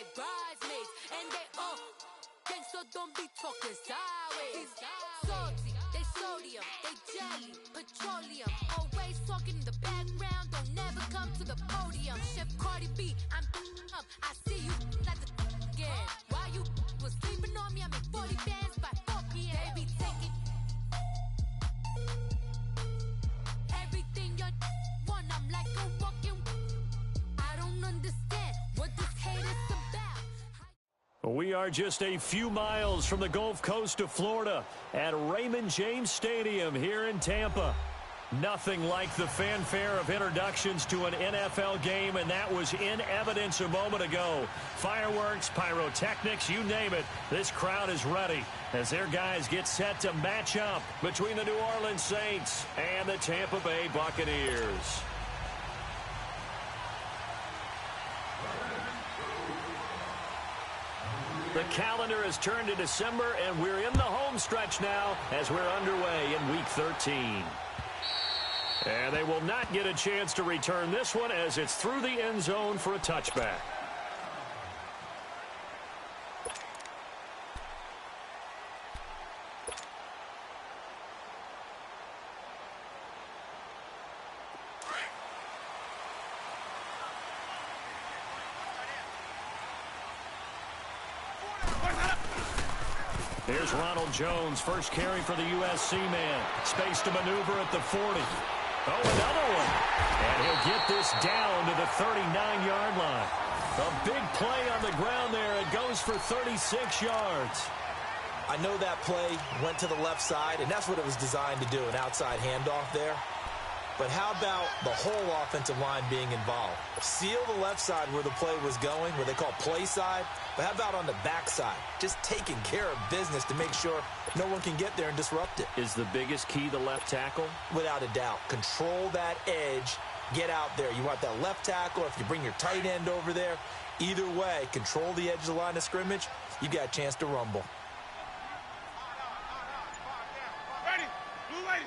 like bridesmaids. And they all gang, so don't be talking sideways. Salty, they sodium, they jelly, petroleum. Always talking in the background, don't never come to the podium. Chef Cardi B, I'm up, I see you like the again. While you was sleeping on me, I make 40 bands by 4 p.m. They be taking everything you want, I'm like a walking. I don't understand what this hate is about. We are just a few miles from the Gulf Coast of Florida at Raymond James Stadium here in Tampa. Nothing like the fanfare of introductions to an NFL game, and that was in evidence a moment ago. Fireworks, pyrotechnics, you name it. This crowd is ready as their guys get set to match up between the New Orleans Saints and the Tampa Bay Buccaneers. The calendar has turned to December, and we're in the home stretch now as we're underway in Week 13. And they will not get a chance to return this one as it's through the end zone for a touchback. Here's Ronald Jones, first carry for the USC man. Space to maneuver at the 40. Oh, another one. And he'll get this down to the 39-yard line. A big play on the ground there. It goes for 36 yards. I know that play went to the left side, and that's what it was designed to do, an outside handoff there. But how about the whole offensive line being involved? Seal the left side where the play was going, where they call play side. But how about on the back side? Just taking care of business to make sure no one can get there and disrupt it. Is the biggest key the left tackle? Without a doubt. Control that edge. Get out there. You want that left tackle. If you bring your tight end over there, either way, control the edge of the line of scrimmage. You got a chance to rumble. Ready. Blue lady.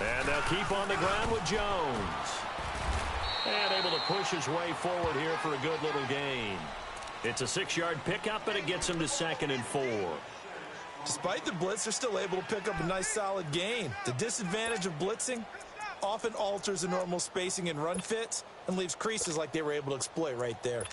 And they'll keep on the ground with Jones. And able to push his way forward here for a good little gain. It's a 6-yard pickup, but it gets him to 2nd and 4. Despite the blitz, they're still able to pick up a nice solid gain. The disadvantage of blitzing often alters the normal spacing and run fits and leaves creases like they were able to exploit right there.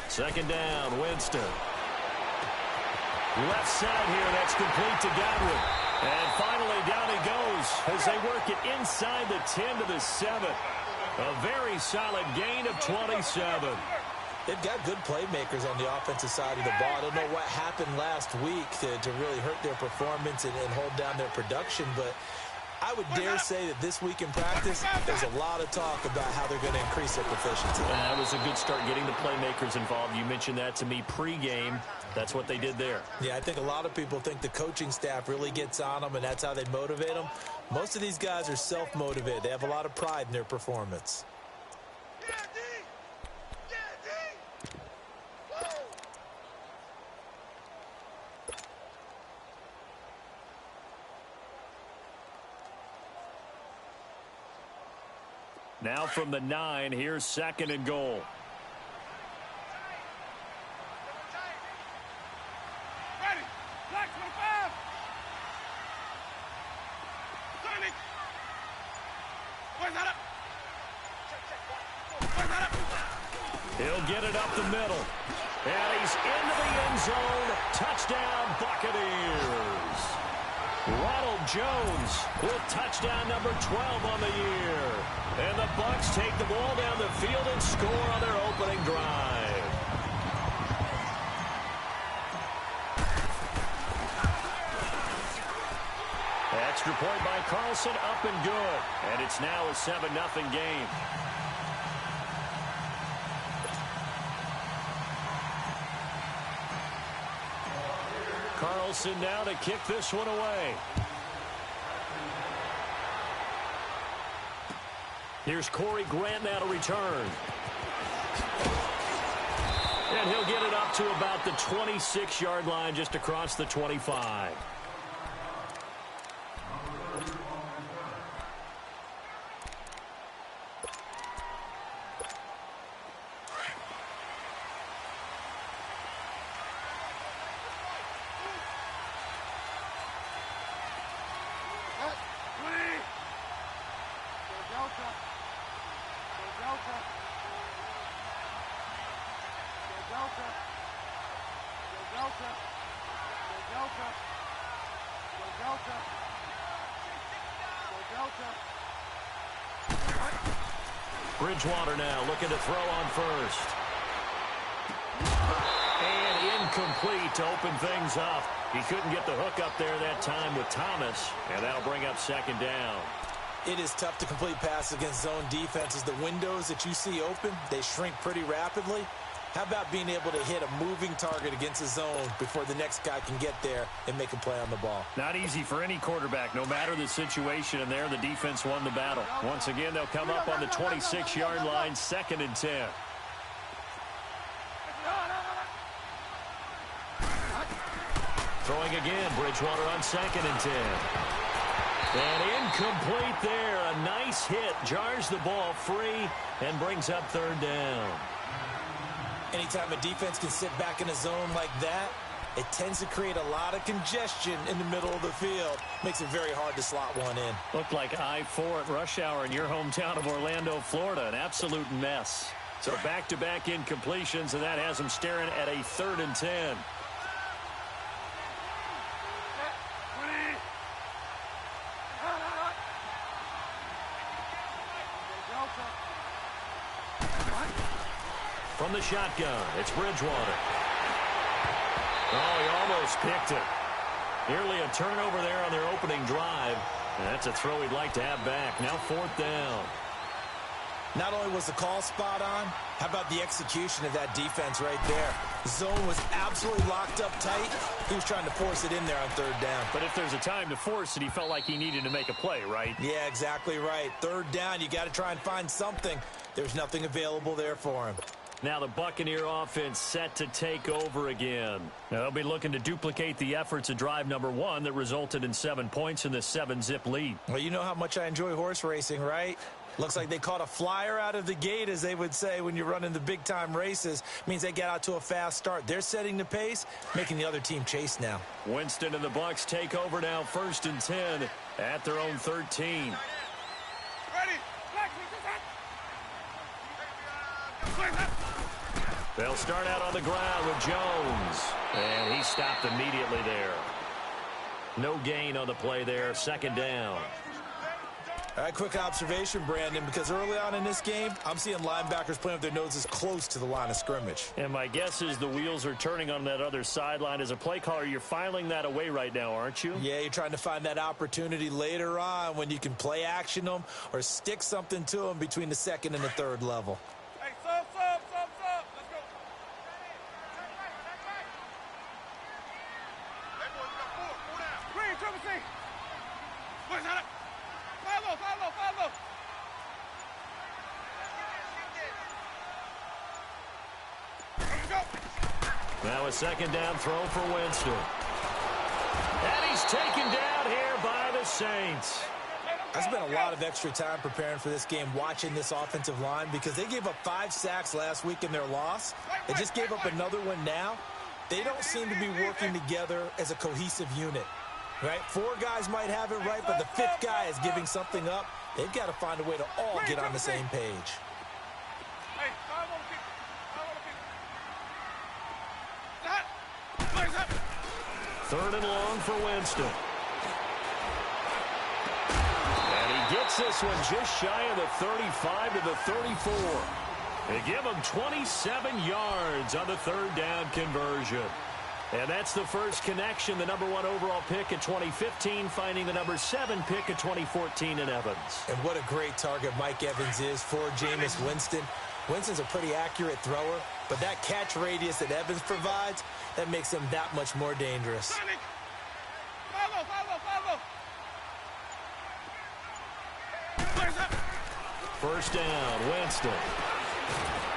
Second down, Winston. Left side here, that's complete to Gywu. And finally down he goes as they work it inside the 10 to the 7. A very solid gain of 27. They've got good playmakers on the offensive side of the ball. I don't know what happened last week to really hurt their performance and hold down their production, but I would dare say that this week in practice, there's a lot of talk about how they're going to increase their proficiency. That was a good start getting the playmakers involved. You mentioned that to me pregame. That's what they did there. Yeah, I think a lot of people think the coaching staff really gets on them, and that's how they motivate them. Most of these guys are self-motivated. They have a lot of pride in their performance. Now from the 9, here's 2nd and goal. Ready. Black 25. Sonic. Where's that up? Where's that up? He'll get it up the middle. And he's into the end zone. Touchdown, Buccaneers. Ronald Jones with touchdown number 12 on the year. And the Bucs take the ball down the field and score on their opening drive. Extra point by Carlson, up and good. And it's now a 7-0 game. Carlson now to kick this one away. Here's Corey Grant now to return. And he'll get it up to about the 26-yard line, just across the 25. Bridgewater now looking to throw on first. And incomplete to open things up. He couldn't get the hook up there that time with Thomas, and that'll bring up second down. It is tough to complete passes against zone defenses. The windows that you see open, they shrink pretty rapidly. How about being able to hit a moving target against a zone before the next guy can get there and make a play on the ball? Not easy for any quarterback, no matter the situation, and there the defense won the battle. Once again, they'll come up on the 26-yard line, 2nd and 10. Throwing again, Bridgewater on 2nd and 10. And incomplete there. A nice hit, jars the ball free, and brings up 3rd down. Anytime a defense can sit back in a zone like that, it tends to create a lot of congestion in the middle of the field. Makes it very hard to slot one in. Looked like I-4 at rush hour in your hometown of Orlando, Florida. An absolute mess. So back-to-back incompletions, and that has them staring at a 3rd and 10. From the shotgun, it's Bridgewater. Oh, he almost picked it. Nearly a turnover there on their opening drive. And that's a throw he'd like to have back. Now 4th down. Not only was the call spot on, how about the execution of that defense right there? The zone was absolutely locked up tight. He was trying to force it in there on 3rd down. But if there's a time to force it, he felt like he needed to make a play, right? Yeah, exactly right. 3rd down, you got to try and find something. There's nothing available there for him. Now the Buccaneer offense set to take over again. Now they'll be looking to duplicate the efforts of drive number 1 that resulted in 7 points in the 7-zip lead. Well, you know how much I enjoy horse racing, right? Looks like they caught a flyer out of the gate, as they would say when you're running the big-time races. Means they get out to a fast start. They're setting the pace, making the other team chase now. Winston and the Bucs take over now, 1st and 10 at their own 13. Ready? They'll start out on the ground with Jones. And he stopped immediately there. No gain on the play there, 2nd down. All right, quick observation, Brandon, because early on in this game, I'm seeing linebackers playing with their noses close to the line of scrimmage. And my guess is the wheels are turning on that other sideline. As a play caller, you're filing that away right now, aren't you? Yeah, you're trying to find that opportunity later on when you can play action them or stick something to them between the 2nd and the 3rd level. Hey, sub. Let's go. Hey, boys, we got 4 down. Green, triple C. Boys, got it. Follow. Let's go. Now a 2nd down throw for Winston. And he's taken down here by the Saints. I spent a lot of extra time preparing for this game, watching this offensive line, because they gave up 5 sacks last week in their loss. They just gave up another one now. They don't seem to be working together as a cohesive unit. Right? 4 guys might have it right, but the 5th guy is giving something up. They've got to find a way to all get on the same page. Hey, 5 on the kick. 3rd and long for Winston. And he gets this one just shy of the 35 to the 34. They give him 27 yards on the 3rd down conversion. And that's the first connection, the number 1 overall pick in 2015, finding the number 7 pick in 2014 in Evans. And what a great target Mike Evans is for Jameis Winston. Winston's a pretty accurate thrower, but that catch radius that Evans provides, that makes him that much more dangerous. Follow. First down, Winston.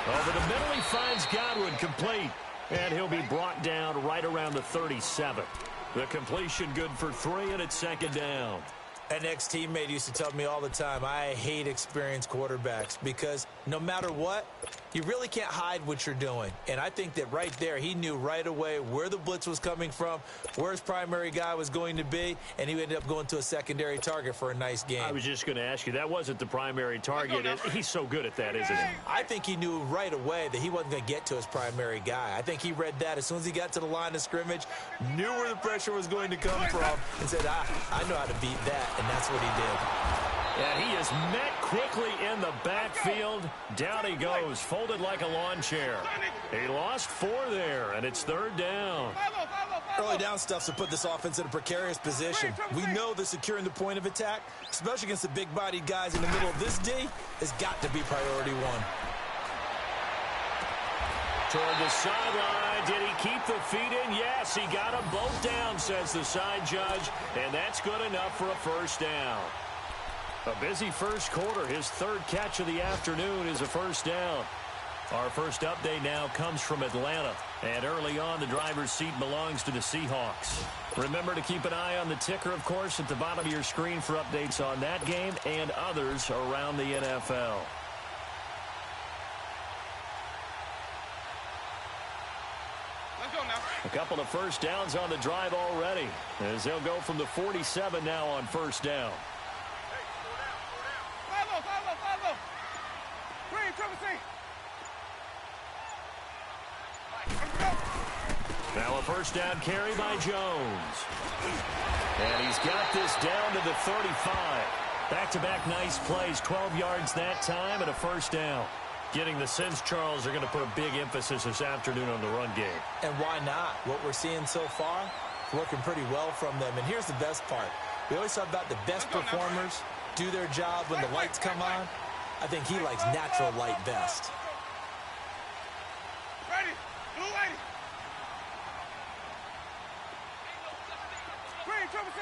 Over the middle, he finds Gywu, complete. And he'll be brought down right around the 37. The completion good for 3, and it's second down. An ex-teammate used to tell me all the time, I hate experienced quarterbacks because no matter what, you really can't hide what you're doing. And I think that right there, he knew right away where the blitz was coming from, where his primary guy was going to be, and he ended up going to a secondary target for a nice game. I was just going to ask you, that wasn't the primary target. He's so good at that, isn't he? I think he knew right away that he wasn't going to get to his primary guy. I think he read that as soon as he got to the line of scrimmage, knew where the pressure was going to come from, and said, I know how to beat that, and that's what he did. And he is met quickly in the backfield. Down he goes, folded like a lawn chair. He lost 4 there, and it's third down. Early down stuff's to put this offense in a precarious position. We know that securing the point of attack, especially against the big-bodied guys in the middle of this D, has got to be priority 1. Toward the sideline. Did he keep the feet in? Yes, he got them both down, says the side judge, and that's good enough for a first down. A busy first quarter. His 3rd catch of the afternoon is a first down. Our first update now comes from Atlanta. And early on, the driver's seat belongs to the Seahawks. Remember to keep an eye on the ticker, of course, at the bottom of your screen for updates on that game and others around the NFL. Let's go now. A couple of first downs on the drive already, as they'll go from the 47 now on first down. Follow. Green, triple C. Now a first down carry by Jones. And he's got this down to the 35. Back-to-back nice plays, 12 yards that time and a first down. Getting the sense Charles are going to put a big emphasis this afternoon on the run game. And why not? What we're seeing so far, working pretty well from them. And here's the best part. We always talk about the best performers do their job when the lights come on. I think he likes natural light best. Ready. Blue lady. Green, triple C.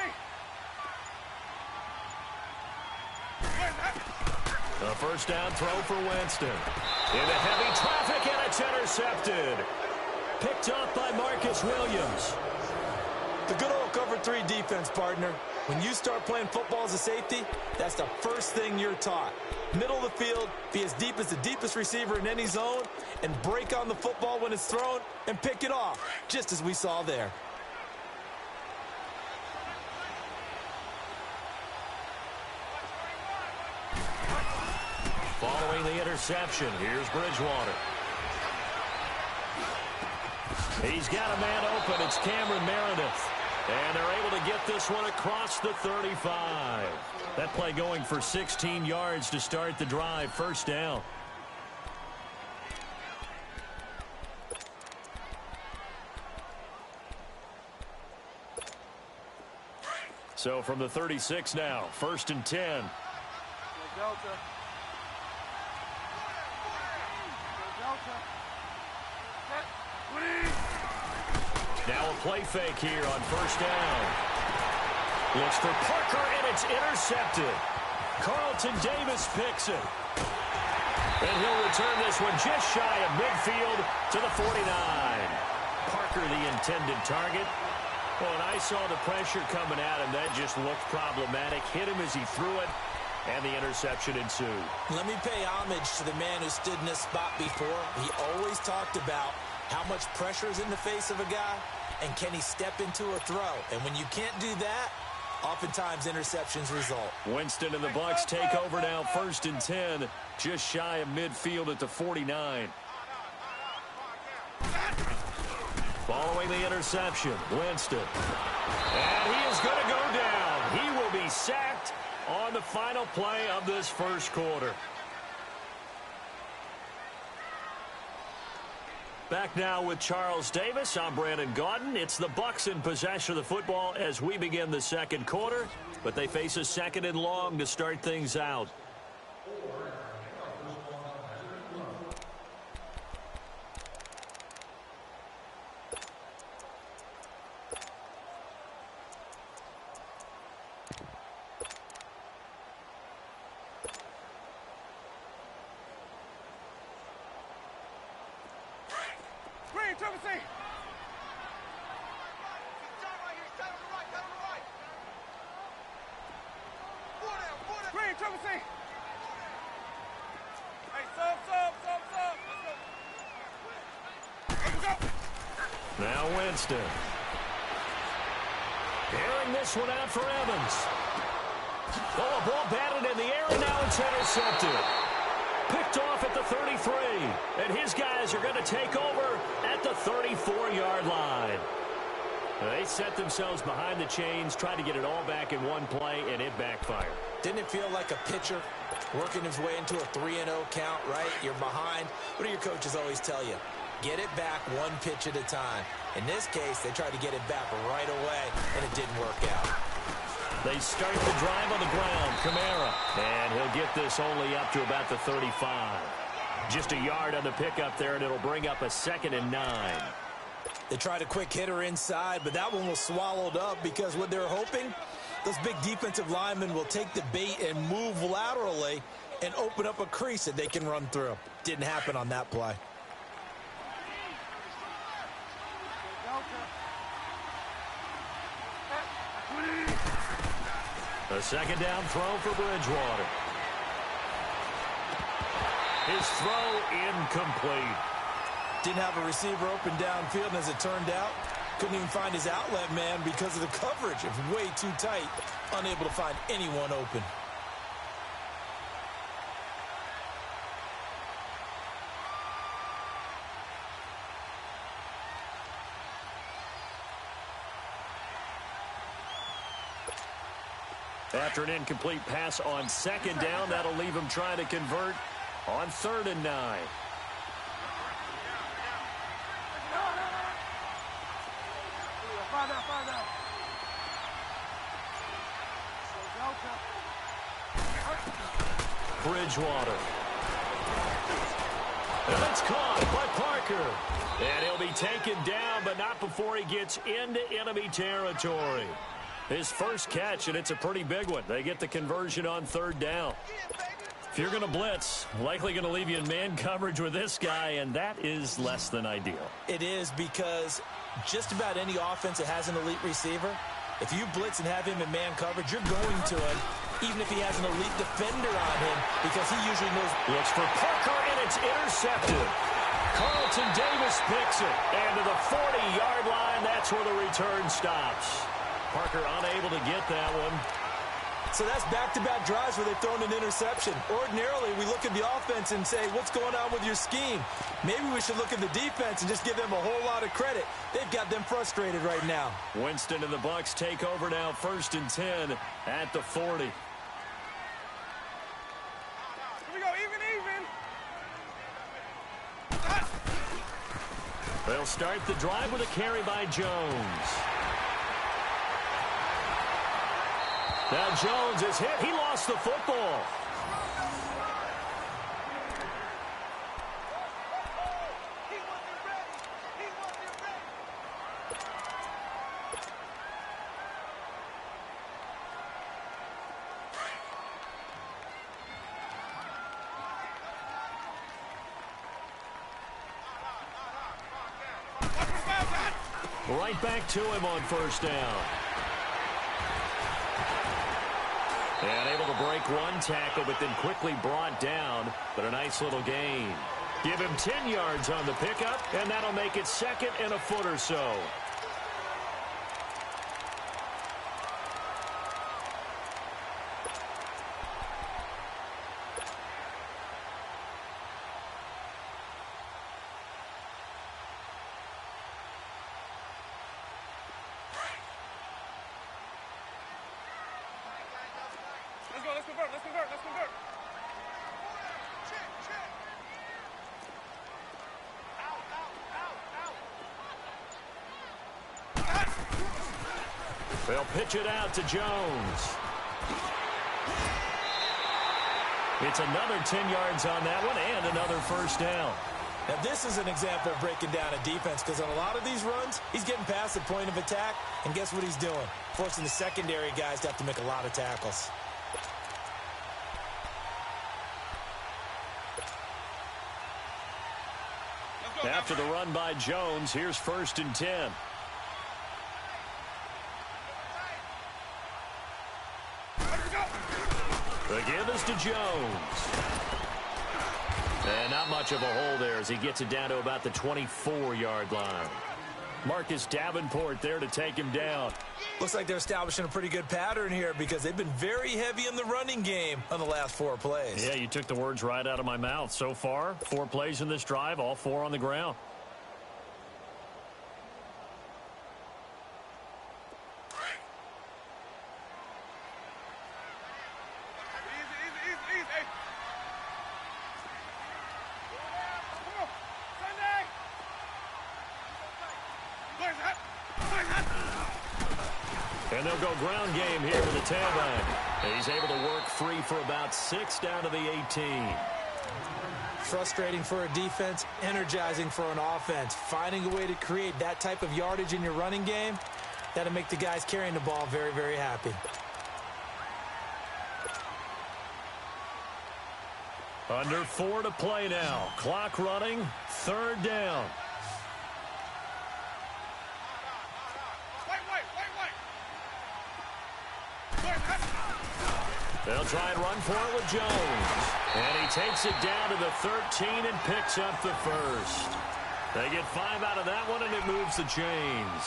Where's that? A first down throw for Winston. Into heavy traffic, and it's intercepted. Picked off by Marcus Williams. The good old cover 3 defense, partner. When you start playing football as a safety, that's the first thing you're taught. Middle of the field, be as deep as the deepest receiver in any zone, and break on the football when it's thrown and pick it off, just as we saw there. Following the interception, here's Bridgewater. He's got a man open. It's Cameron Meredith. And they're able to get this one across the 35. That play going for 16 yards to start the drive. First down. So from the 36 now, 1st and 10. Now a play fake here on first down. Looks for Parker, and it's intercepted. Carlton Davis picks it. And he'll return this one just shy of midfield to the 49. Parker, the intended target. Well, and I saw the pressure coming at him. That just looked problematic. Hit him as he threw it, and the interception ensued. Let me pay homage to the man who stood in this spot before. He always talked about how much pressure is in the face of a guy, and can he step into a throw? And when you can't do that, oftentimes interceptions result. Winston and the Bucs take over now, 1st and 10, just shy of midfield at the 49. Following the interception, Winston. And he is going to go down. He will be sacked on the final play of this first quarter. Back now with Charles Davis. I'm Brandon Gaudin. It's the Bucs in possession of the football as we begin the second quarter, but they face a second and long to start things out. Now Winston. Airing this one out for Evans. Oh, a ball batted in the air, and now it's intercepted. Picked off at the 33. And his guys are going to take over at the 34-yard line. They set themselves behind the chains, tried to get it all back in one play, and it backfired. Didn't it feel like a pitcher working his way into a 3-0 count, right? You're behind. What do your coaches always tell you? Get it back one pitch at a time. In this case, they tried to get it back right away, and it didn't work out. They start the drive on the ground. Kamara. And he'll get this only up to about the 35. Just a yard on the pickup there, and it'll bring up a 2nd and 9. They tried a quick hitter inside, but that one was swallowed up because what they're hoping, those big defensive linemen will take the bait and move laterally and open up a crease that they can run through. Didn't happen on that play. A second down throw for Bridgewater. His throw incomplete. Didn't have a receiver open downfield, and as it turned out, couldn't even find his outlet man because of the coverage. It was way too tight, unable to find anyone open. After an incomplete pass on second down, that'll leave him trying to convert on 3rd and 9. Bridgewater. And it's caught by Parker. And he'll be taken down, but not before he gets into enemy territory. His first catch, and it's a pretty big one. They get the conversion on 3rd down. If you're going to blitz, likely going to leave you in man coverage with this guy, and that is less than ideal. It is, because just about any offense that has an elite receiver, if you blitz and have him in man coverage, you're going to him, even if he has an elite defender on him, because he usually knows. Looks for Parker, and it's intercepted. Carlton Davis picks it. And to the 40-yard line, that's where the return stops. Parker unable to get that one. So that's back-to-back drives where they've thrown an interception. Ordinarily, we look at the offense and say, what's going on with your scheme? Maybe we should look at the defense and just give them a whole lot of credit. They've got them frustrated right now. Winston and the Bucs take over now, 1st and 10 at the 40. Here we go, even. They'll start the drive with a carry by Jones. Now Jones is hit. He lost the football. Right back to him on 1st down. And able to break one tackle, but then quickly brought down. But a nice little gain. Give him 10 yards on the pickup, and that'll make it 2nd and a foot or so. Let's convert. Out. They'll pitch it out to Jones. It's another 10 yards on that one and another first down. Now, this is an example of breaking down a defense because on a lot of these runs, he's getting past the point of attack, and guess what he's doing? Forcing the secondary guys to have to make a lot of tackles. After the run by Jones, here's 1st and 10. The give is to Jones. And not much of a hole there as he gets it down to about the 24-yard line. Marcus Davenport there to take him down. Looks like they're establishing a pretty good pattern here because they've been very heavy in the running game on the last 4 plays. Yeah, you took the words right out of my mouth. So far, 4 plays in this drive, all 4 on the ground. And they'll go ground game here with the tailback. He's able to work free for about 6 down to the 18. Frustrating for a defense, energizing for an offense. Finding a way to create that type of yardage in your running game, that'll make the guys carrying the ball very, very happy. Under 4 to play now. Clock running, 3rd down. They'll try and run for it with Jones. And he takes it down to the 13 and picks up the first. They get 5 out of that one, and it moves the chains.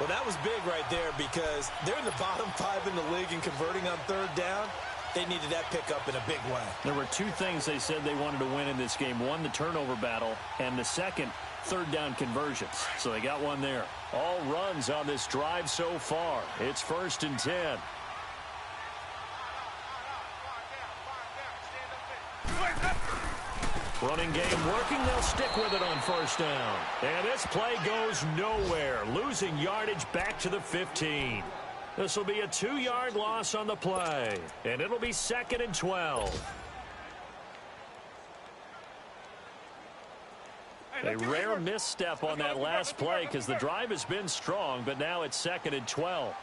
Well, that was big right there because they're in the bottom 5 in the league in converting on 3rd down. They needed that pickup in a big way. There were 2 things they said they wanted to win in this game. One, the turnover battle, and the second, 3rd down conversions. So they got one there. All runs on this drive so far. It's 1st and 10. Running game working. They'll stick with it on 1st down. And this play goes nowhere. Losing yardage back to the 15. This will be a 2-yard loss on the play. And it'll be 2nd and 12. A rare misstep on that last play because the drive has been strong, but now it's 2nd and 12.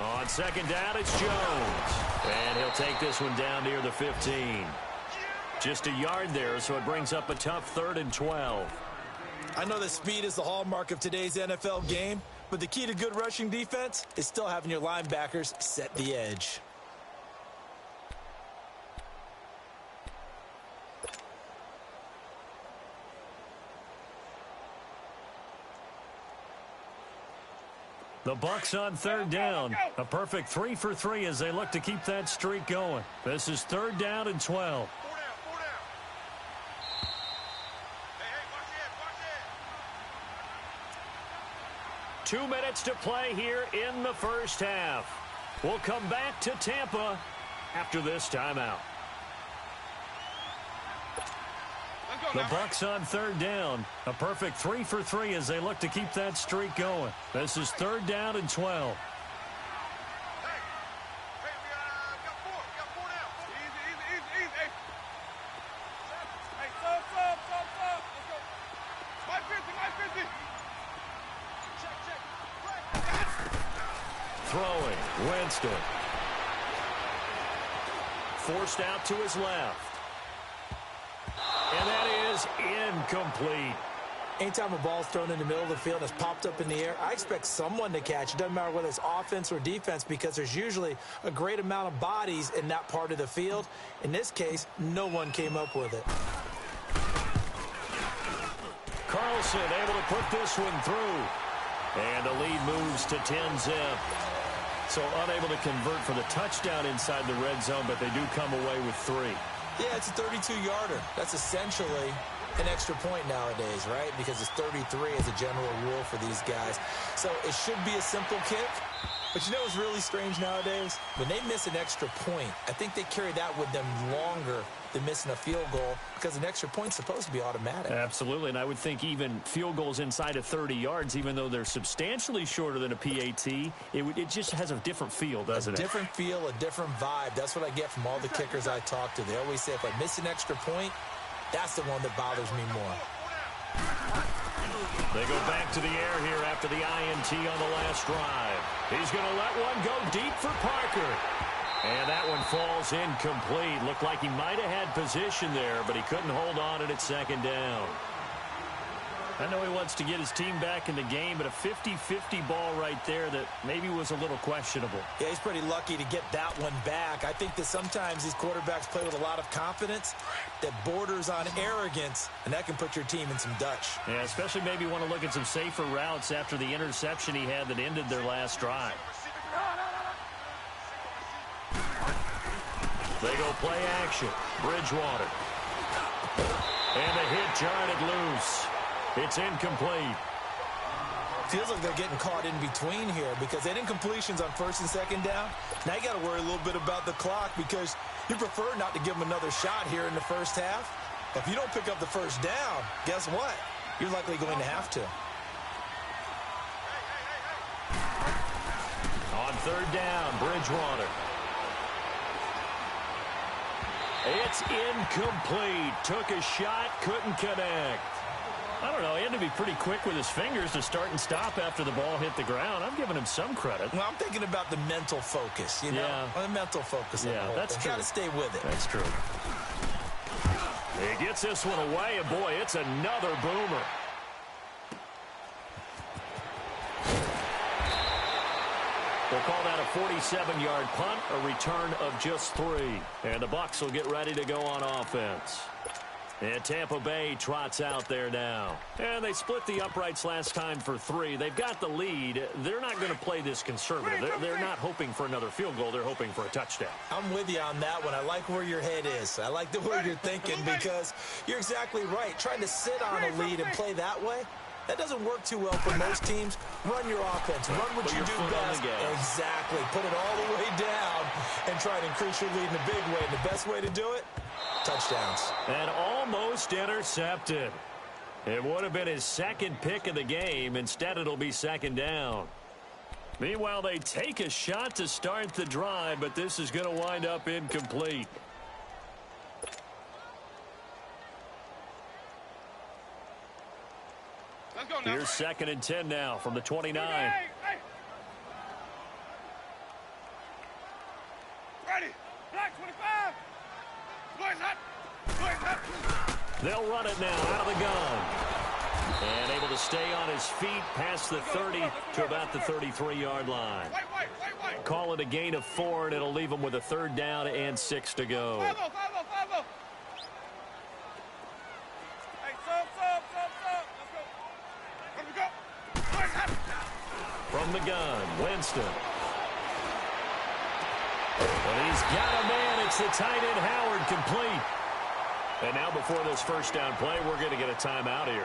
On 2nd down, it's Jones. And he'll take this one down near the 15. Just a yard there, so it brings up a tough 3rd and 12. I know that speed is the hallmark of today's NFL game, but the key to good rushing defense is still having your linebackers set the edge. The Bucs on 3rd down. A perfect 3 for 3 as they look to keep that streak going. This is 3rd down and 12. 2 minutes to play here in the first half. We'll come back to Tampa after this timeout. The Bucs on 3rd down. A perfect 3 for 3 as they look to keep that streak going. This is 3rd down and 12. Throwing, Winston. Forced out to his left. And that is incomplete. Anytime a ball's thrown in the middle of the field and it's popped up in the air, I expect someone to catch. It doesn't matter whether it's offense or defense because there's usually a great amount of bodies in that part of the field. In this case, no one came up with it. Carlson able to put this one through. And the lead moves to 10-zip. So unable to convert for the touchdown inside the red zone, but they do come away with 3. Yeah, it's a 32-yarder. That's essentially an extra point nowadays, right? Because it's 33 as a general rule for these guys. So it should be a simple kick, But you know what's really strange nowadays? When they miss an extra point, I think they carry that with them longer than missing a field goal because an extra point's supposed to be automatic. Absolutely, and I would think even field goals inside of 30 yards, even though they're substantially shorter than a PAT, it just has a different feel, doesn't it? A different feel, a different vibe. That's what I get from all the kickers I talk to. They always say if I miss an extra point, that's the one that bothers me more. They go back to the air here after the INT on the last drive. He's going to let one go deep for Parker. And that one falls incomplete. Looked like he might have had position there, but he couldn't hold on and it's second down. I know he wants to get his team back in the game, but a 50-50 ball right there that maybe was a little questionable. Yeah, he's pretty lucky to get that one back. I think that sometimes these quarterbacks play with a lot of confidence that borders on arrogance, and that can put your team in some Dutch. Yeah, especially maybe want to look at some safer routes after the interception he had that ended their last drive. They go play action. Bridgewater. And the hit jarred it loose. It's incomplete. Feels like they're getting caught in between here because they didn't completions on first and second down. Now you got to worry a little bit about the clock because you prefer not to give them another shot here in the first half. But if you don't pick up the first down, guess what? You're likely going to have to. On third down, Bridgewater. It's incomplete. Took a shot, couldn't connect. I don't know. He had to be pretty quick with his fingers to start and stop after the ball hit the ground. I'm giving him some credit. Well, I'm thinking about the mental focus, you know? Yeah. The mental focus. Yeah, that's true. Got to stay with it. That's true. He gets this one away, and boy, it's another boomer. We'll call that a 47-yard punt, a return of just 3. And the Bucs will get ready to go on offense. And Tampa Bay trots out there now. And they split the uprights last time for 3. They've got the lead. They're not going to play this conservative. They're not hoping for another field goal. They're hoping for a touchdown. I'm with you on that one. I like where your head is. I like the way you're thinking because you're exactly right. Trying to sit on a lead and play that way, that doesn't work too well for most teams. Run your offense. Run what you do best. Exactly. Put it all the way down and try to increase your lead in a big way. And the best way to do it, touchdowns. And almost intercepted. It would have been his second pick of the game. Instead, it'll be second down. Meanwhile, they take a shot to start the drive, but this is going to wind up incomplete. Let's go now. Here's second and 10 now from the 29. Hey. Ready. Black 25. Boys hot. They'll run it now out of the gun. And able to stay on his feet past the 30 to about the 33-yard line. Wait. Call it a gain of 4, and it'll leave them with a third down and 6 to go. 5-0. Hey, sub. Let's go. Let me go. Boys hot. From the gun, Winston. And he's got a man. It's the tight end, Howard, complete. And now before this first down play, we're going to get a timeout here.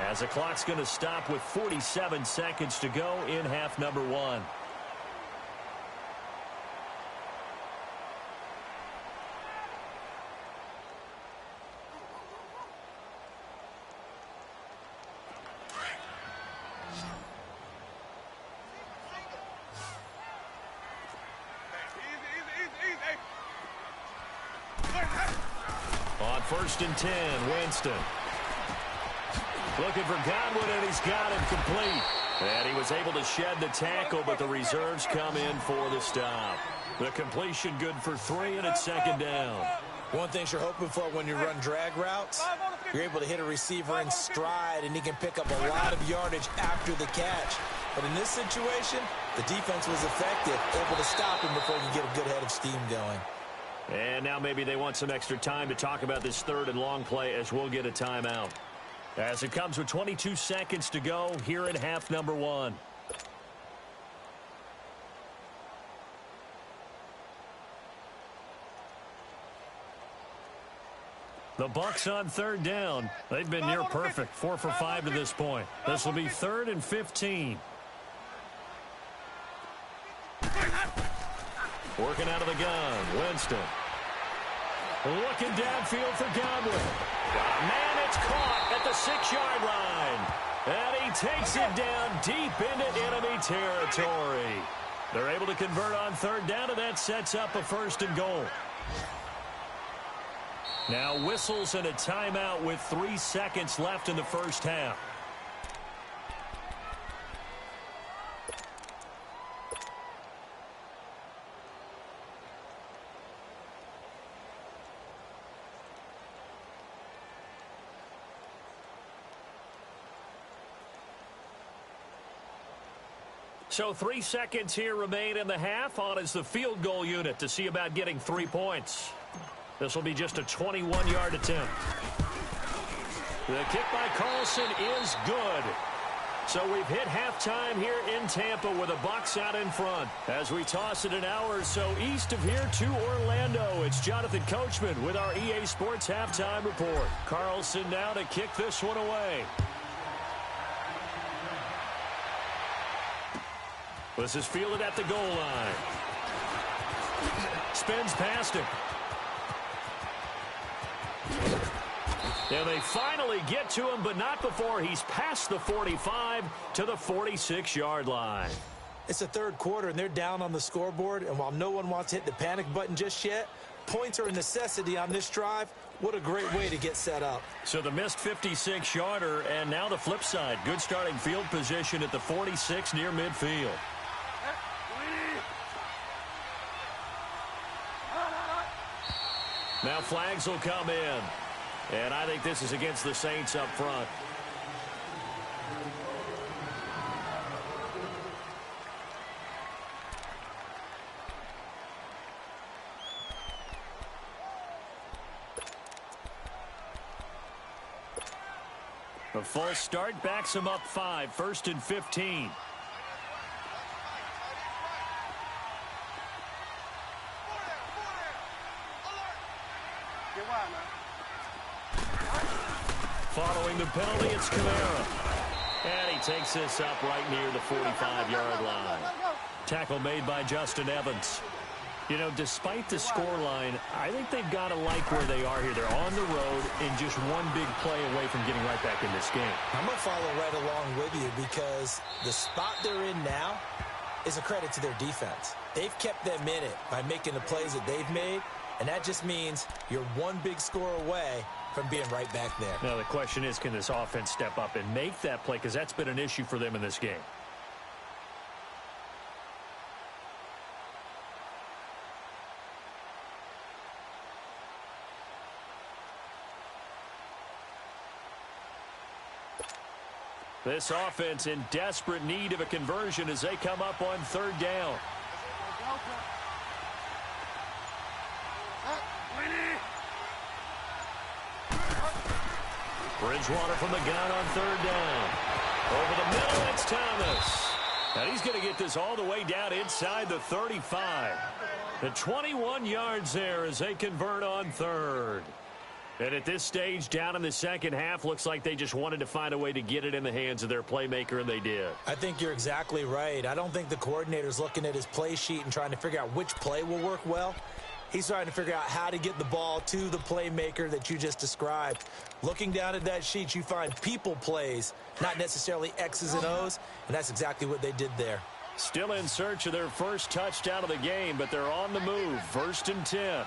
As the clock's going to stop with 47 seconds to go in half number 1. On first and 10, Winston. Looking for Godwin, and he's got him complete. And he was able to shed the tackle, but the reserves come in for the stop. The completion good for 3, and it's second down. One thing you're hoping for when you run drag routes, you're able to hit a receiver in stride, and he can pick up a lot of yardage after the catch. But in this situation, the defense was effective, able to stop him before he could get a good head of steam going. And now maybe they want some extra time to talk about this third and long play as we'll get a timeout. As it comes with 22 seconds to go here in half number 1. The Bucs on third down. They've been near perfect, 4 for 5 to this point. This will be 3rd and 15. Working out of the gun, Winston. Looking downfield for Gywu. Man, it's caught at the 6-yard line. And he takes it down deep into enemy territory. They're able to convert on third down, and that sets up a 1st and goal. Now whistles and a timeout with 3 seconds left in the first half. So 3 seconds here remain in the half. On is the field goal unit to see about getting 3 points. This will be just a 21-yard attempt. The kick by Carlson is good. So we've hit halftime here in Tampa with the Bucs out in front. As we toss it an hour or so east of here to Orlando, it's Jonathan Coachman with our EA Sports halftime report. Carlson now to kick this one away. This is fielded at the goal line. Spins past him. And they finally get to him, but not before he's past the 45 to the 46-yard line. It's the third quarter, and they're down on the scoreboard. And while no one wants to hit the panic button just yet, points are a necessity on this drive. What a great way to get set up. So the missed 56-yarder, and now the flip side. Good starting field position at the 46 near midfield. Now flags will come in. And I think this is against the Saints up front. A false start backs him up 5, 1st and 15. Following the penalty, it's Kamara. And he takes this up right near the 45-yard line. Tackle made by Justin Evans. You know, despite the scoreline, I think they've got to like where they are here. They're on the road and just one big play away from getting right back in this game. I'm going to follow right along with you because the spot they're in now is a credit to their defense. They've kept them in it by making the plays that they've made, and that just means you're one big score away from being right back there. Now, the question is, can this offense step up and make that play? Because that's been an issue for them in this game. This offense in desperate need of a conversion as they come up on third down. Bridgewater from the gun on third down. Over the middle, it's Thomas. And he's going to get this all the way down inside the 35. The 21 yards there as they convert on third. And at this stage, down in the second half, looks like they just wanted to find a way to get it in the hands of their playmaker, and they did. I think you're exactly right. I don't think the coordinator's looking at his play sheet and trying to figure out which play will work well. He's trying to figure out how to get the ball to the playmaker that you just described. Looking down at that sheet, you find people plays, not necessarily X's and O's, and that's exactly what they did there. Still in search of their first touchdown of the game, but they're on the move. 1st and 10.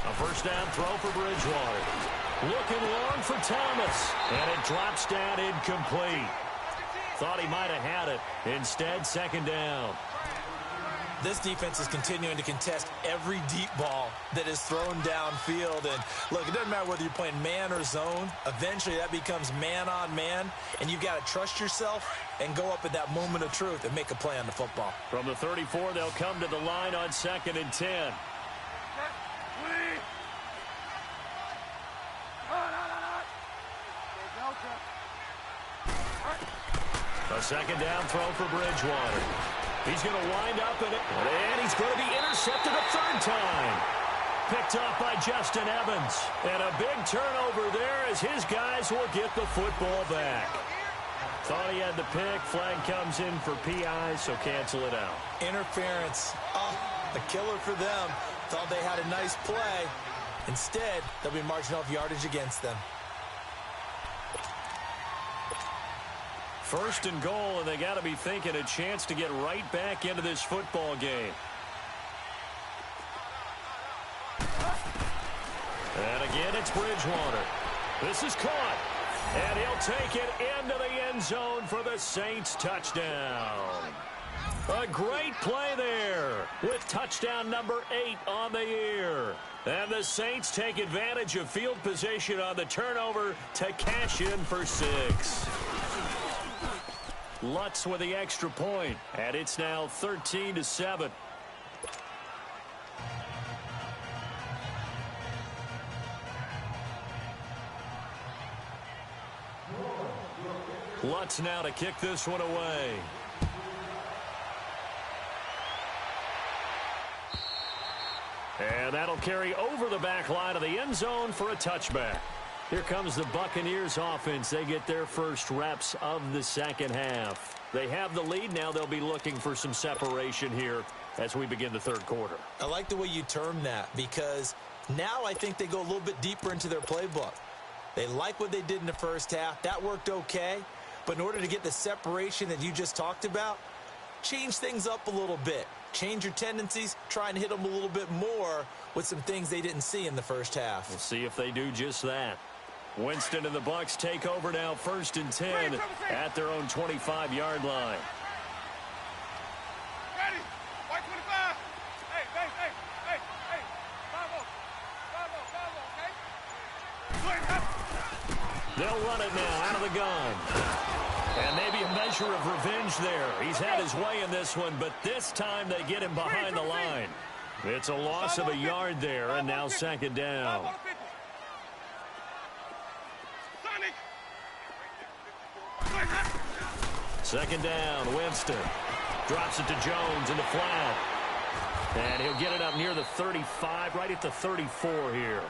A first down throw for Bridgewater. Looking long for Thomas, and it drops down incomplete. Thought he might have had it. Instead, second down. This defense is continuing to contest every deep ball that is thrown downfield. And look, it doesn't matter whether you're playing man or zone. Eventually, that becomes man on man. And you've got to trust yourself and go up at that moment of truth and make a play on the football. From the 34, they'll come to the line on 2nd and 10. A second down throw for Bridgewater. He's going to wind up in it, and he's going to be intercepted a third time. Picked off by Justin Evans. And a big turnover there as his guys will get the football back. Thought he had the pick. Flag comes in for PI, so cancel it out. Interference. Oh, a killer for them. Thought they had a nice play. Instead, they'll be marching off yardage against them. First and goal, and they got to be thinking a chance to get right back into this football game. And again, it's Bridgewater. This is caught. And he'll take it into the end zone for the Saints touchdown. A great play there with touchdown number 8 on the year. And the Saints take advantage of field position on the turnover to cash in for 6. Lutz with the extra point, and it's now 13-7. Lutz now to kick this one away. And that'll carry over the back line of the end zone for a touchback. Here comes the Buccaneers offense. They get their first reps of the second half. They have the lead. Now they'll be looking for some separation here as we begin the third quarter. I like the way you term that because now I think they go a little bit deeper into their playbook. They like what they did in the first half. That worked okay. But in order to get the separation that you just talked about, change things up a little bit. Change your tendencies, try and hit them a little bit more with some things they didn't see in the first half. We'll see if they do just that. Winston and the Bucs take over now, 1st and 10 at their own 25-yard line. Ready? White 25. Hey. 5-0, okay? They'll run it now out of the gun. And maybe a measure of revenge there. He's had his way in this one, but this time they get him behind the line. It's a loss of a yard there, and now 2nd down. Second down, Winston. Drops it to Jones in the flat. And he'll get it up near the 35, right at the 34 here.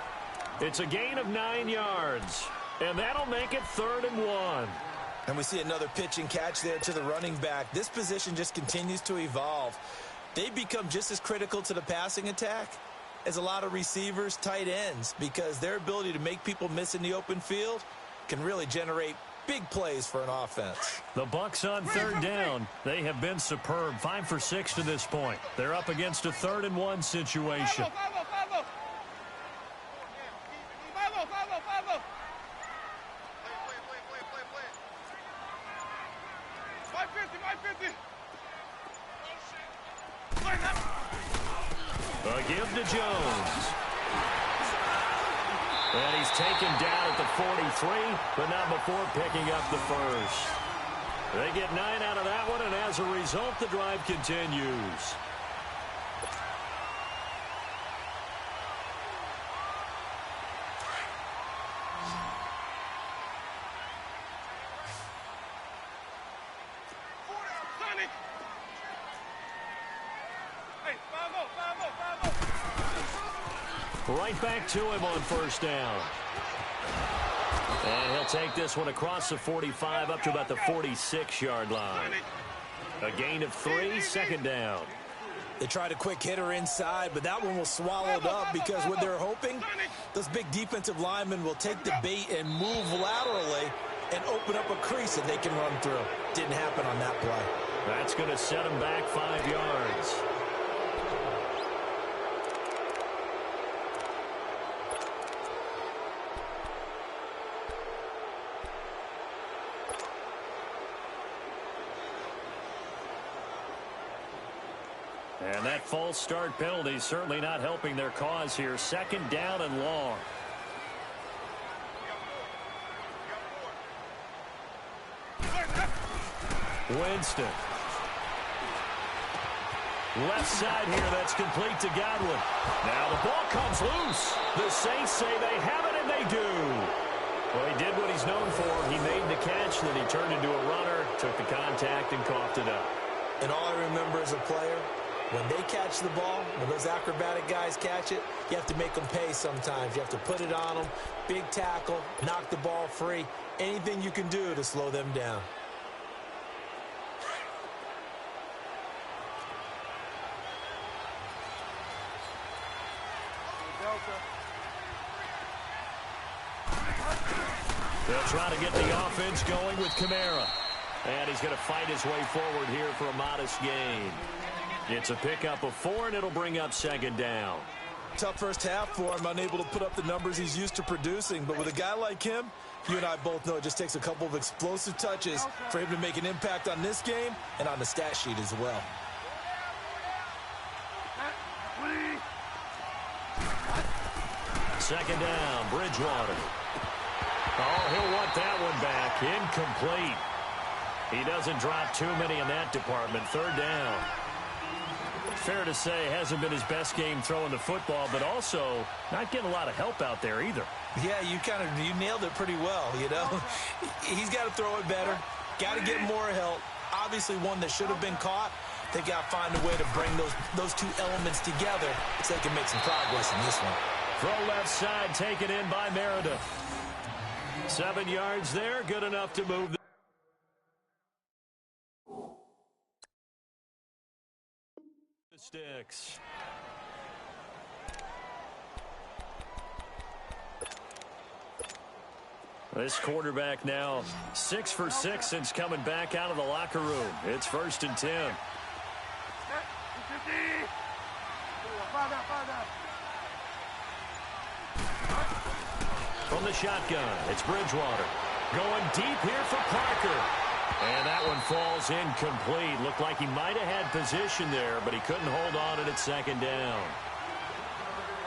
It's a gain of 9 yards, and that'll make it 3rd and 1. And we see another pitch and catch there to the running back. This position just continues to evolve. They become just as critical to the passing attack as a lot of receivers, tight ends, because their ability to make people miss in the open field can really generate big plays for an offense. The Bucs on 3rd down. They have been superb. 5 for 6 to this point. They're up against a 3rd and 1 situation. 5-0. 550. A give to Jones. And he's taken down at the 43, but not before picking up the first. They get 9 out of that one, and as a result, the drive continues. Right back to him on 1st down. And he'll take this one across the 45 up to about the 46-yard line. A gain of 3, 2nd down. They tried a quick hitter inside, but that one was swallowed up because what they're hoping, those big defensive linemen will take the bait and move laterally and open up a crease that they can run through. Didn't happen on that play. That's going to set them back 5 yards. And that false start penalty certainly not helping their cause here. 2nd down and long. Winston. Left side here, that's complete to Godwin. Now the ball comes loose. The Saints say they have it, and they do. Well, he did what he's known for. He made the catch, then he turned into a runner, took the contact, and coughed it up. And all I remember as a player, when they catch the ball, when those acrobatic guys catch it, you have to make them pay sometimes. You have to put it on them, big tackle, knock the ball free, anything you can do to slow them down. They'll try to get the offense going with Kamara. And he's going to fight his way forward here for a modest gain. It's a pickup of 4, and it'll bring up second down. Tough first half for him, unable to put up the numbers he's used to producing. But with a guy like him, you and I both know it just takes a couple of explosive touches for him to make an impact on this game and on the stat sheet as well. Second down, Bridgewater. Oh, he'll want that one back. Incomplete. He doesn't drop too many in that department. Third down. Fair to say, hasn't been his best game throwing the football, but also not getting a lot of help out there either. Yeah, you nailed it pretty well, you know. He's got to throw it better, got to get more help. Obviously one that should have been caught. They got to find a way to bring those two elements together so they can make some progress in this one. Throw left side, taken in by Meredith. 7 yards there, good enough to move the sticks. This quarterback now 6 for 6 since coming back out of the locker room. It's 1st and 10. From the shotgun, it's Bridgewater. Going deep here for Parker. And that one falls incomplete. Looked like he might have had position there, but he couldn't hold on it at second down.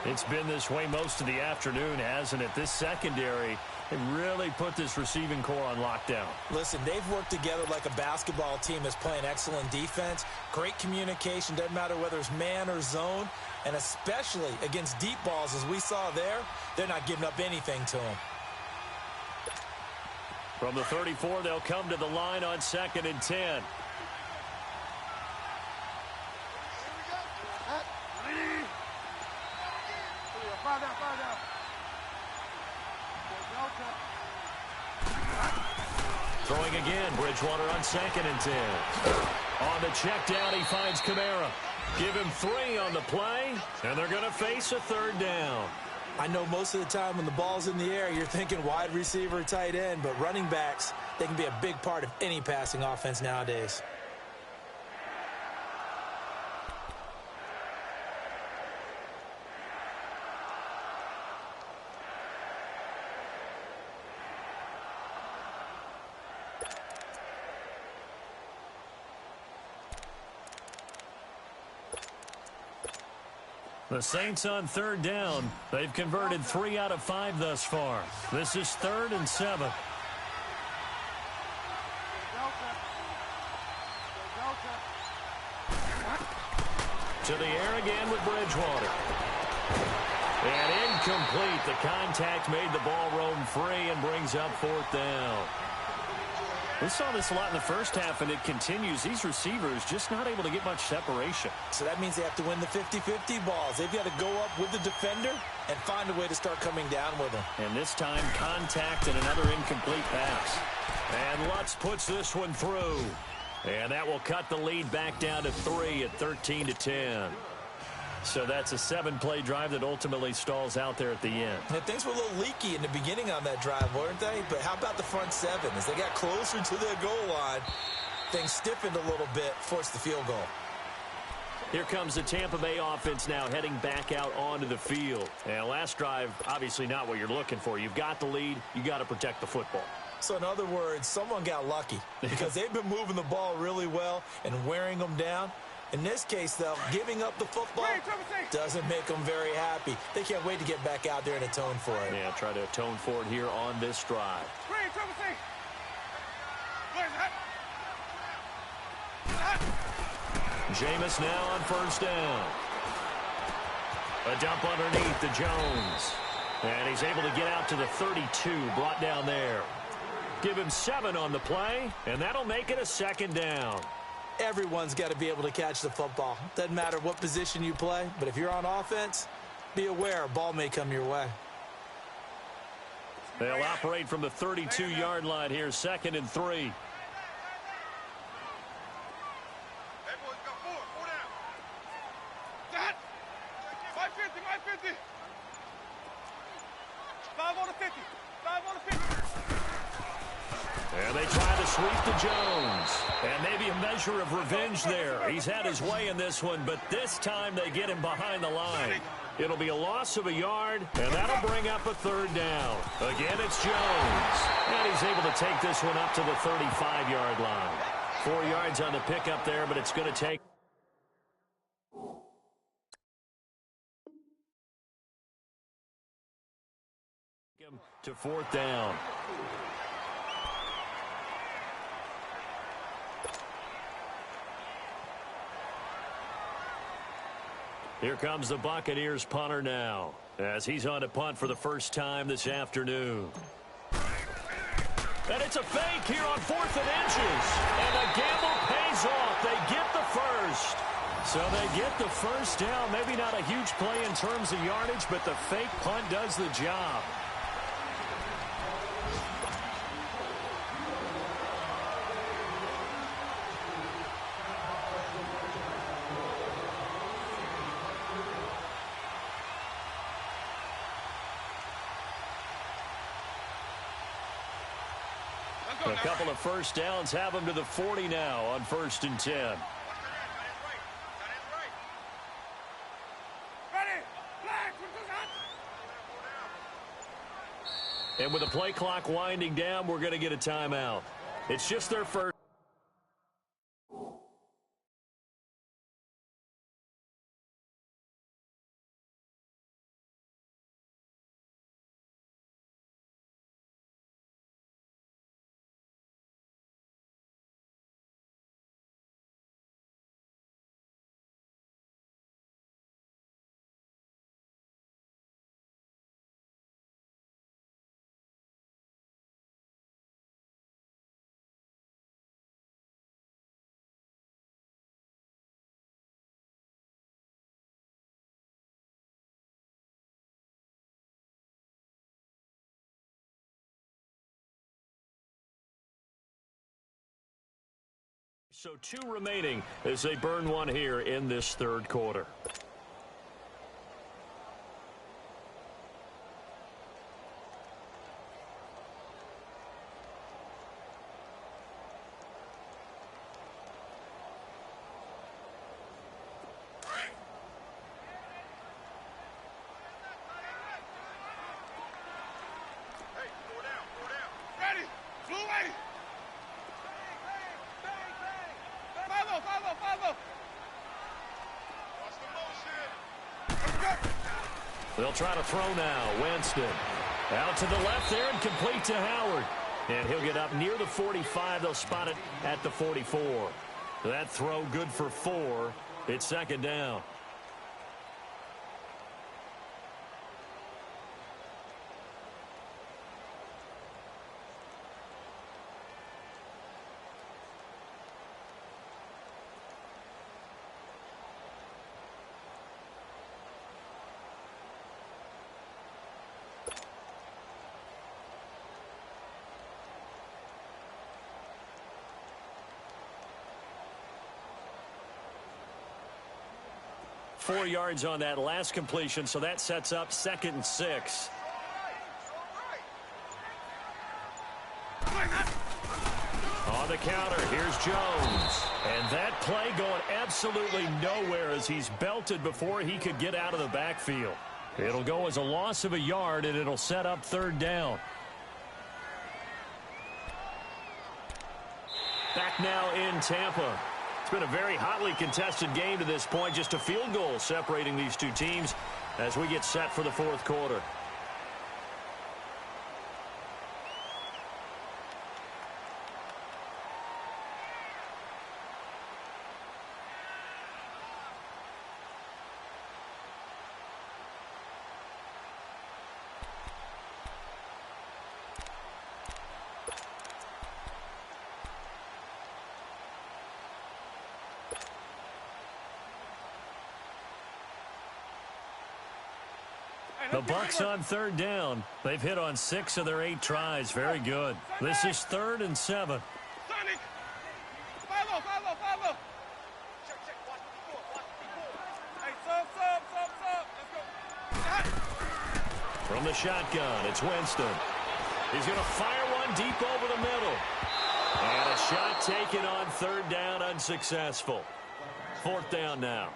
It's been this way most of the afternoon, hasn't it? This secondary, they really put this receiving core on lockdown. Listen, they've worked together like a basketball team that's playing excellent defense. Great communication, doesn't matter whether it's man or zone. And especially against deep balls, as we saw there, they're not giving up anything to them. From the 34, they'll come to the line on 2nd and 10. Throwing again, Bridgewater on 2nd and 10. On the check down, he finds Kamara. Give him 3 on the play, and they're going to face a 3rd down. I know most of the time when the ball's in the air, you're thinking wide receiver, tight end, but running backs, they can be a big part of any passing offense nowadays. The Saints on 3rd down. They've converted 3 out of 5 thus far. This is 3rd and 7. To the air again with Bridgewater. And incomplete. The contact made the ball roam free and brings up 4th down. We saw this a lot in the first half, and it continues. These receivers just not able to get much separation. So that means they have to win the 50-50 balls. They've got to go up with the defender and find a way to start coming down with them. And this time, contact and another incomplete pass. And Lutz puts this one through. And that will cut the lead back down to 3 at 13-10. So that's a 7-play drive that ultimately stalls out there at the end. And things were a little leaky in the beginning on that drive, weren't they? But how about the front 7? As they got closer to their goal line, things stiffened a little bit, forced the field goal. Here comes the Tampa Bay offense now heading back out onto the field. And last drive, obviously not what you're looking for. You've got the lead. You got to protect the football. So in other words, someone got lucky because they've been moving the ball really well and wearing them down. In this case, though, giving up the football doesn't make them very happy. They can't wait to get back out there and atone for it. Yeah, try to atone for it here on this drive. Jameis now on 1st down. A dump underneath to Jones. And he's able to get out to the 32, brought down there. Give him 7 on the play, and that'll make it a 2nd down. Everyone's got to be able to catch the football. Doesn't matter what position you play, but if you're on offense, be aware a ball may come your way. They'll operate from the 32-yard line here, 2nd and 3. Hey, boys, got 4 down. That 550. 5 on the 50. 5 on the 50. And they try to sweep to Jones. And maybe a measure of revenge there. He's had his way in this one, but this time they get him behind the line. It'll be a loss of a yard, and that'll bring up a third down. Again, it's Jones. And he's able to take this one up to the 35-yard line. 4 yards on the pickup there, but it's going to take him to 4th down. Here comes the Buccaneers punter now, as he's on to punt for the first time this afternoon. And it's a fake here on 4th and inches. And the gamble pays off. They get the first. So they get the first down. Maybe not a huge play in terms of yardage, but the fake punt does the job. A couple of first downs have them to the 40 now on 1st and 10. And with the play clock winding down, we're going to get a timeout. It's just their first. So 2 remaining as they burn one here in this 3rd quarter. They'll try to throw now. Winston out to the left there and complete to Howard. And he'll get up near the 45. They'll spot it at the 44. That throw good for 4. It's 2nd down. Four yards on that last completion, so that sets up 2nd and 6. On the counter, here's Jones. And that play going absolutely nowhere as he's belted before he could get out of the backfield. It'll go as a loss of a yard, and it'll set up 3rd down. Back now in Tampa. It's been a very hotly contested game to this point. Just a field goal separating these two teams as we get set for the 4th quarter. The Bucs on 3rd down. They've hit on 6 of their 8 tries. Very good. This is 3rd and 7. From the shotgun, it's Winston. He's going to fire one deep over the middle. And a shot taken on third down, unsuccessful. Fourth down now.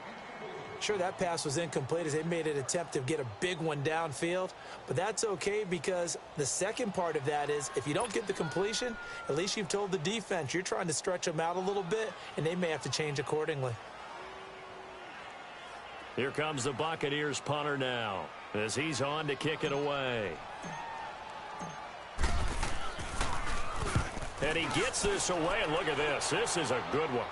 Sure, that pass was incomplete as they made an attempt to get a big one downfield, but that's okay because the second part of that is if you don't get the completion, at least you've told the defense you're trying to stretch them out a little bit, and they may have to change accordingly. Here comes the Buccaneers punter now as he's on to kick it away. And he gets this away, and look at this. This is a good one.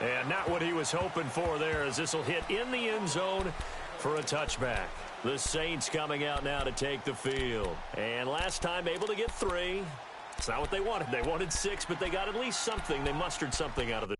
And not what he was hoping for there, as this will hit in the end zone for a touchback. The Saints coming out now to take the field. And last time able to get 3. It's not what they wanted. They wanted 6, but they got at least something. They mustered something out of it.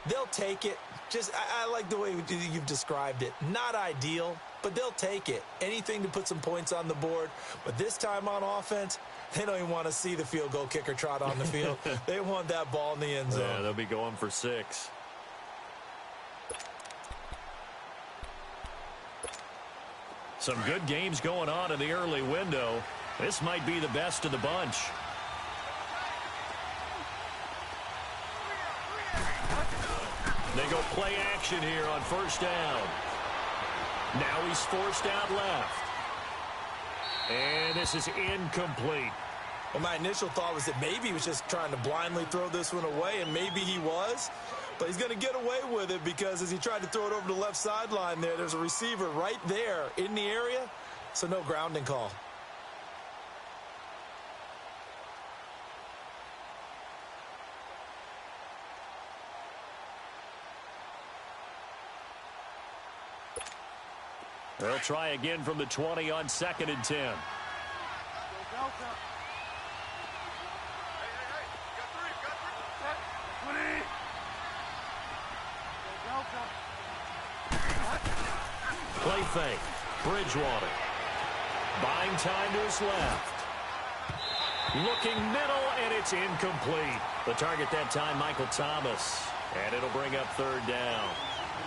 They'll take it. I like the way you've described it. Not ideal, but they'll take it. Anything to put some points on the board. But this time on offense, they don't even want to see the field goal kicker trot on the field. They want that ball in the end zone. Yeah, they'll be going for 6. Some good games going on in the early window. This might be the best of the bunch. They go play action here on first down. Now he's forced out left. And this is incomplete. Well, my initial thought was that maybe he was just trying to blindly throw this one away, and maybe he was. But he's going to get away with it because as he tried to throw it over the left sideline there's a receiver right there in the area, so no grounding call. They'll try again from the 20 on 2nd and 10. Play fake. Bridgewater. Buying time to his left. Looking middle, and it's incomplete. The target that time, Michael Thomas. And it'll bring up third down.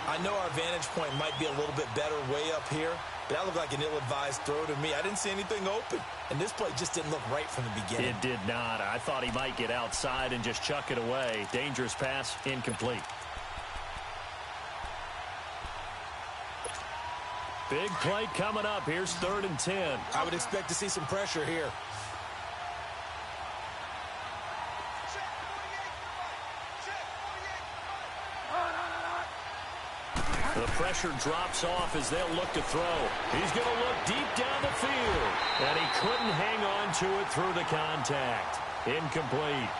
I know our vantage point might be a little bit better way up here, but that looked like an ill-advised throw to me. I didn't see anything open, and this play just didn't look right from the beginning. It did not. I thought he might get outside and just chuck it away. Dangerous pass, incomplete. Big play coming up. Here's 3rd and 10. I would expect to see some pressure here. The pressure drops off as they'll look to throw. He's going to look deep down the field. And he couldn't hang on to it through the contact. Incomplete.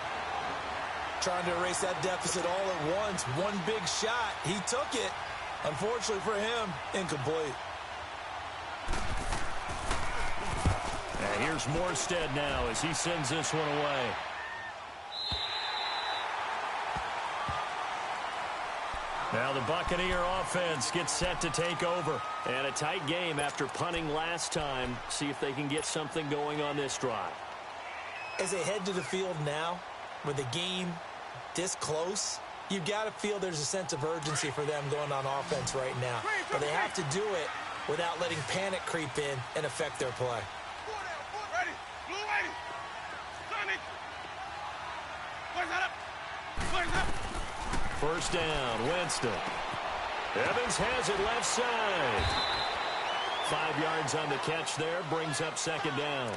Trying to erase that deficit all at once. One big shot. He took it. Unfortunately for him, incomplete. And here's Morstead now as he sends this one away. Now the Buccaneer offense gets set to take over. And a tight game after punting last time. See if they can get something going on this drive. As they head to the field now, with the game this close, you've got to feel there's a sense of urgency for them going on offense right now. But they have to do it without letting panic creep in and affect their play. Ready. Blue ready. Sonic. Boys up. Boys up. First down, Winston. Evans has it left side. 5 yards on the catch there, brings up second down.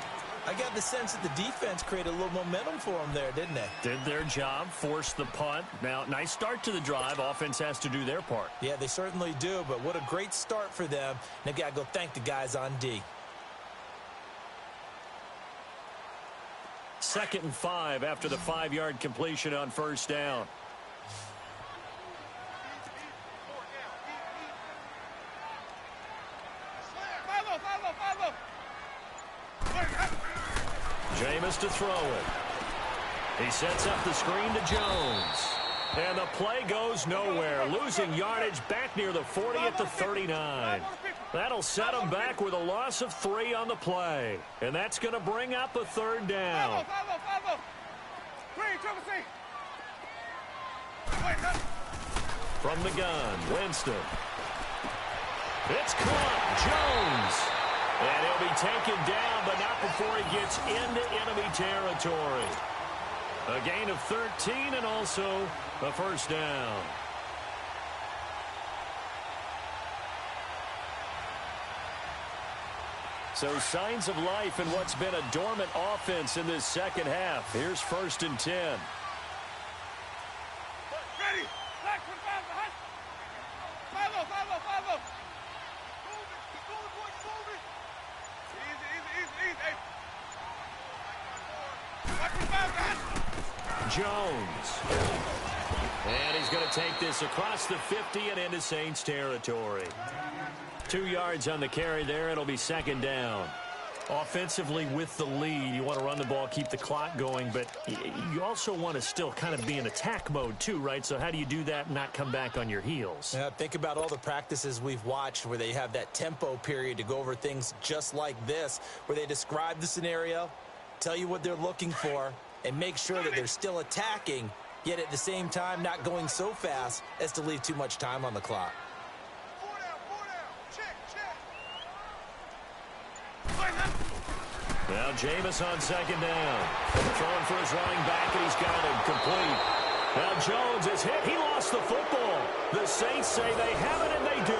I got the sense that the defense created a little momentum for them there, didn't they? Did their job, forced the punt. Now, nice start to the drive. Offense has to do their part. Yeah, they certainly do, but what a great start for them. They've got to go thank the guys on D. 2nd and 5 after the 5-yard completion on first down. Jameis to throw it. He sets up the screen to Jones. And the play goes nowhere. Losing yardage back near the 40 at the 39. That'll set him back with a loss of 3 on the play. And that's going to bring up a third down. From the gun, Winston. It's caught. Jones. And he'll be taken down, but not before he gets into enemy territory. A gain of 13 and also a first down. So signs of life in what's been a dormant offense in this second half. Here's 1st and 10. Ready. Black 25 behind. 5-0. Move it. Easy. Hey. Black 25 behind. Jones. And he's going to take this across the 50 and into Saints territory. 2 yards on the carry there. It'll be second down. Offensively with the lead, you want to run the ball, keep the clock going, but you also want to still kind of be in attack mode too, right? So how do you do that and not come back on your heels? Yeah, think about all the practices we've watched where they have that tempo period to go over things just like this, where they describe the scenario, tell you what they're looking for, and make sure that they're still attacking, yet at the same time not going so fast as to leave too much time on the clock. Now Jameis on second down. Throwing for his running back, and he's got him complete. Now Jones is hit. He lost the football. The Saints say they have it, and they do.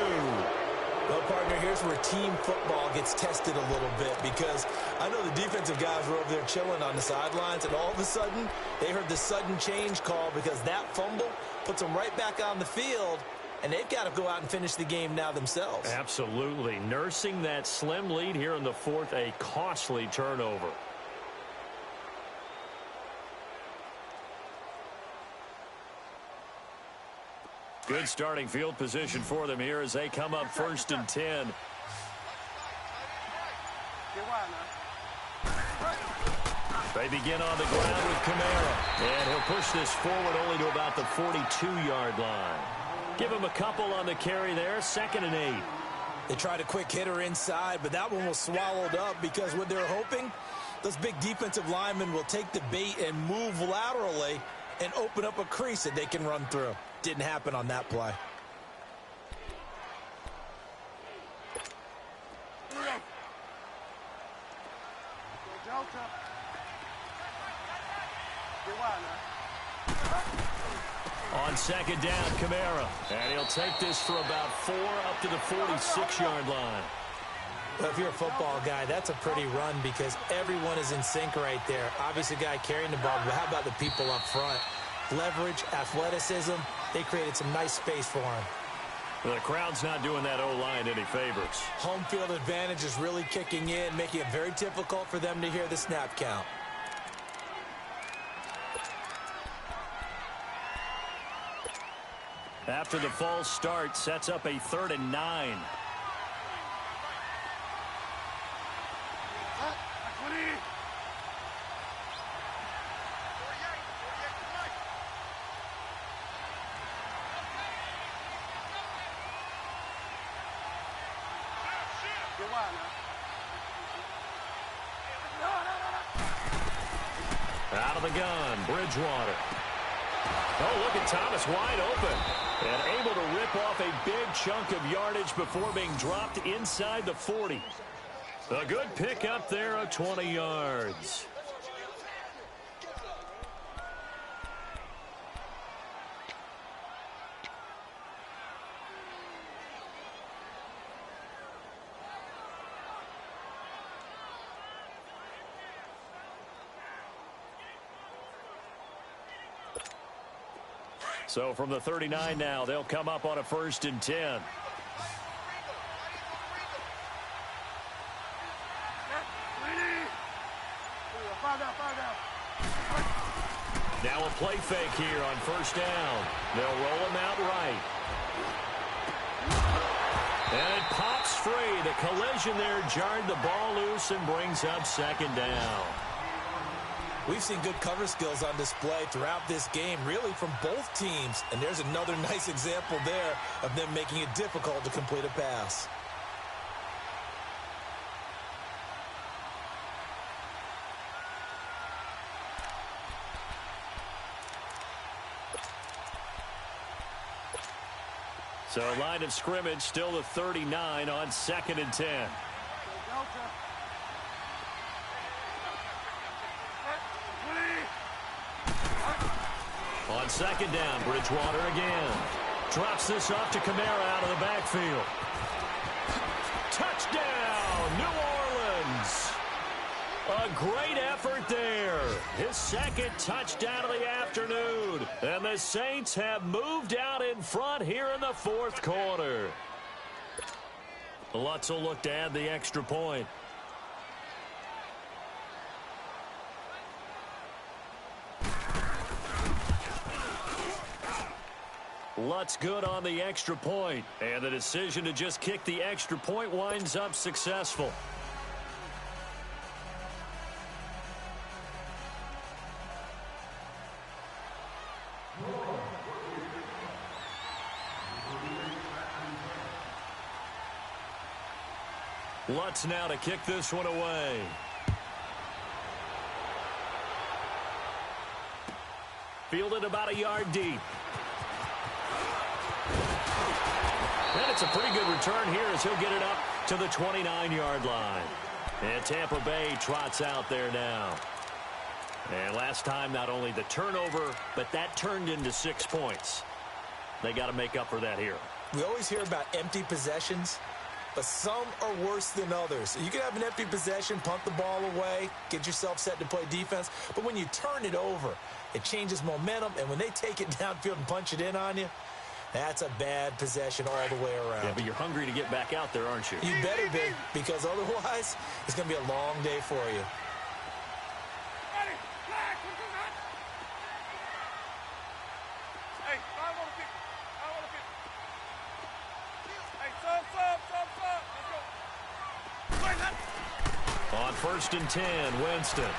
Well, partner, here's where team football gets tested a little bit, because I know the defensive guys were over there chilling on the sidelines, and all of a sudden they heard the sudden change call because that fumble puts them right back on the field, and they've got to go out and finish the game now themselves. Absolutely. Nursing that slim lead here in the 4th, a costly turnover. Good starting field position for them here as they come up 1st and 10. They begin on the ground with Kamara. And he'll push this forward only to about the 42-yard line. Give him a couple on the carry there. 2nd and 8. They tried a quick hitter inside, but that one was swallowed up because what they're hoping, those big defensive linemen will take the bait and move laterally and open up a crease that they can run through. Didn't happen on that play. On 2nd down, Kamara. And he'll take this for about 4 up to the 46-yard line. Well, if you're a football guy, that's a pretty run because everyone is in sync right there. Obviously, guy carrying the ball, but how about the people up front? Leverage, athleticism, they created some nice space for him. The crowd's not doing that O-line any favors. Home field advantage is really kicking in, making it very difficult for them to hear the snap count. After the false start, sets up a 3rd and 9. Out of the gun, Bridgewater. Oh, look at Thomas wide open. And able to rip off a big chunk of yardage before being dropped inside the 40. A good pickup there of 20 yards. So from the 39 now, they'll come up on a 1st and 10. Now a play fake here on 1st down. They'll roll him out right. And it pops free. The collision there jarred the ball loose and brings up 2nd down. We've seen good cover skills on display throughout this game, really from both teams. And there's another nice example there of them making it difficult to complete a pass. So line of scrimmage still the 39 on 2nd and 10. On 2nd down, Bridgewater again. Drops this off to Kamara out of the backfield. Touchdown, New Orleans. A great effort there. His 2nd touchdown of the afternoon. And the Saints have moved out in front here in the 4th quarter. Lutz will look to add the extra point. Lutz good on the extra point. And the decision to just kick the extra point winds up successful. Lutz now to kick this one away. Fielded about a yard deep. And it's a pretty good return here as he'll get it up to the 29-yard line. And Tampa Bay trots out there now. And last time, not only the turnover, but that turned into 6 points. They got to make up for that here. We always hear about empty possessions, but some are worse than others. You can have an empty possession, punt the ball away, get yourself set to play defense, but when you turn it over, it changes momentum, and when they take it downfield and punch it in on you, that's a bad possession all the way around. Yeah, but you're hungry to get back out there, aren't you? You better be, because otherwise, it's going to be a long day for you. On 1st and 10, Winston.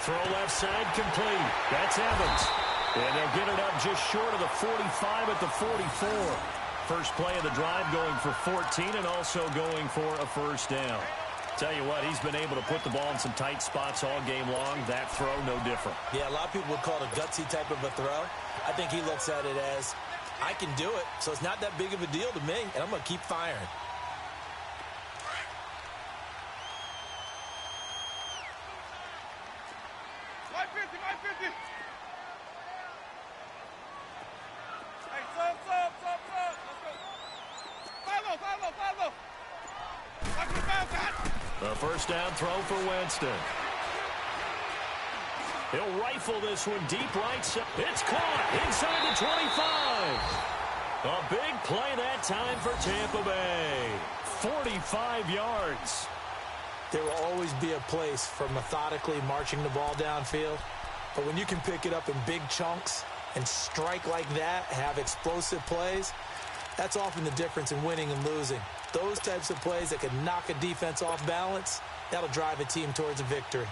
Throw left side complete. That's Evans. And they'll get it up just short of the 45 at the 44. First play of the drive going for 14 and also going for a 1st down. Tell you what, he's been able to put the ball in some tight spots all game long. That throw, no different. Yeah, a lot of people would call it a gutsy type of a throw. I think he looks at it as, I can do it, so it's not that big of a deal to me, and I'm going to keep firing. A 1st down throw for Winston. He'll rifle this one deep right side. It's caught inside the 25. A big play that time for Tampa Bay. 45 yards. There will always be a place for methodically marching the ball downfield. But when you can pick it up in big chunks and strike like that, have explosive plays, that's often the difference in winning and losing. Those types of plays that can knock a defense off balance, that'll drive a team towards a victory.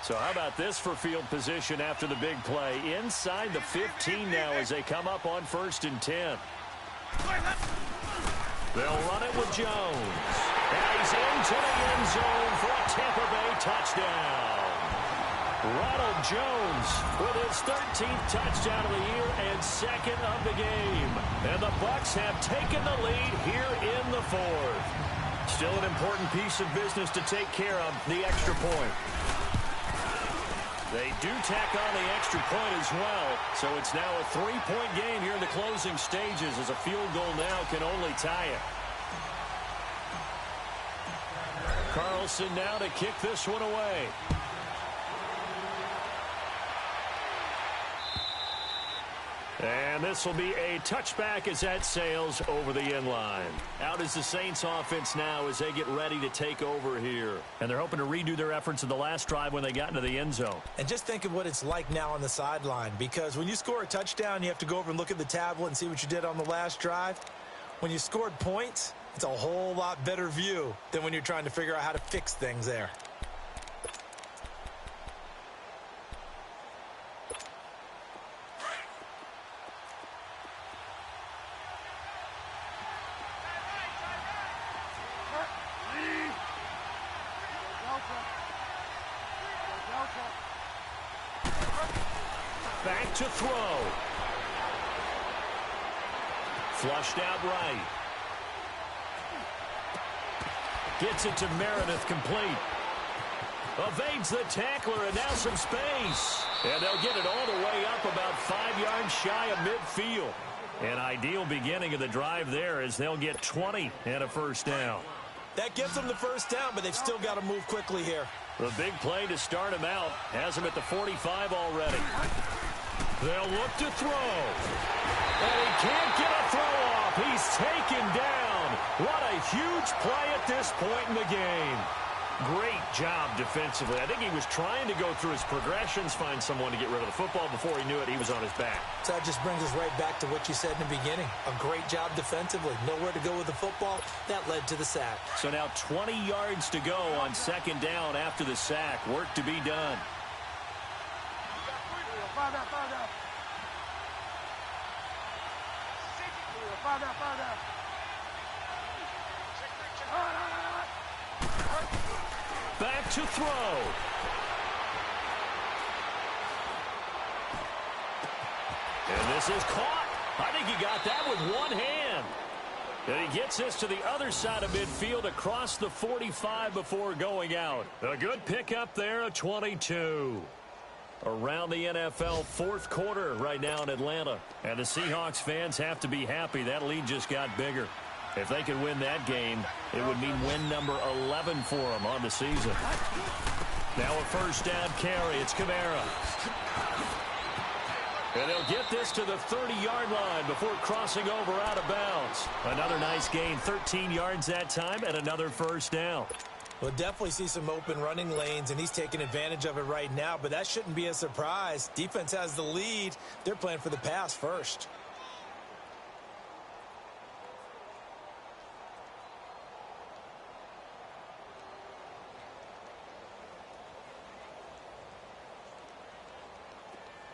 So how about this for field position after the big play? Inside the 15 now as they come up on 1st and 10. They'll run it with Jones. And he's into the end zone for a Tampa Bay touchdown. Ronald Jones with his 13th touchdown of the year and 2nd of the game. And the Bucs have taken the lead here in the 4th. Still an important piece of business to take care of, the extra point. They do tack on the extra point as well, so it's now a 3-point game here in the closing stages as a field goal now can only tie it. Carlson now to kick this one away. And this will be a touchback as that sails over the end line. Out is the Saints offense now as they get ready to take over here. And they're hoping to redo their efforts in the last drive when they got into the end zone. And just think of what it's like now on the sideline, because when you score a touchdown, you have to go over and look at the tablet and see what you did on the last drive. When you scored points, it's a whole lot better view than when you're trying to figure out how to fix things there. Back to throw. Flushed out right. Gets it to Meredith, complete. Evades the tackler, and now some space. And they'll get it all the way up about 5 yards shy of midfield. An ideal beginning of the drive there as they'll get 20 and a first down. That gives them the first down, but they've still got to move quickly here. The big play to start him out has him at the 45 already. They'll look to throw. And he can't get a throw off. He's taken down. What a huge play at this point in the game. Great job defensively. I think he was trying to go through his progressions, find someone to get rid of the football. Before he knew it, he was on his back. So that just brings us right back to what you said in the beginning. A great job defensively. Nowhere to go with the football. That led to the sack. So now 20 yards to go on second down after the sack. Work to be done. Back to throw. And this is caught. I think he got that with one hand. And he gets this to the other side of midfield across the 45 before going out. A good pickup there, a 22. Around the NFL fourth quarter right now in Atlanta. And the Seahawks fans have to be happy. That lead just got bigger. If they could win that game, it would mean win number 11 for them on the season. Now a first down carry. It's Kamara. And they'll get this to the 30-yard line before crossing over out of bounds. Another nice gain, 13 yards that time, and another first down. We'll definitely see some open running lanes, and he's taking advantage of it right now, but that shouldn't be a surprise. Defense has the lead. They're playing for the pass first.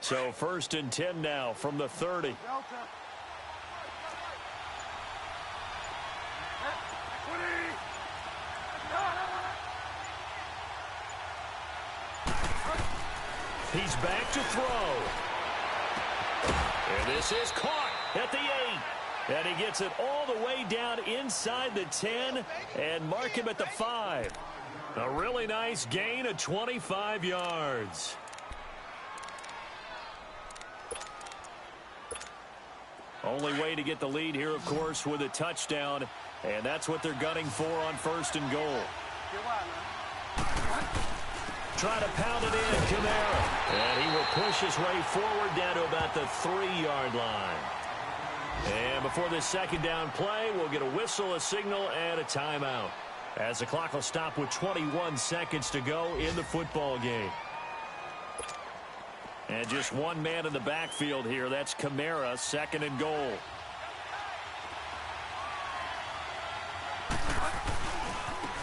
So first and 10 now from the 30. He's back to throw. And this is caught at the 8. And he gets it all the way down inside the 10 and mark him at the 5. A really nice gain of 25 yards. Only way to get the lead here, of course, with a touchdown. And that's what they're gunning for on first and goal. Try to pound it in, Kamara. And he will push his way forward down to about the 3-yard line. And before this second down play, we'll get a whistle, a signal, and a timeout. As the clock will stop with 21 seconds to go in the football game. And just one man in the backfield here. That's Kamara, second and goal.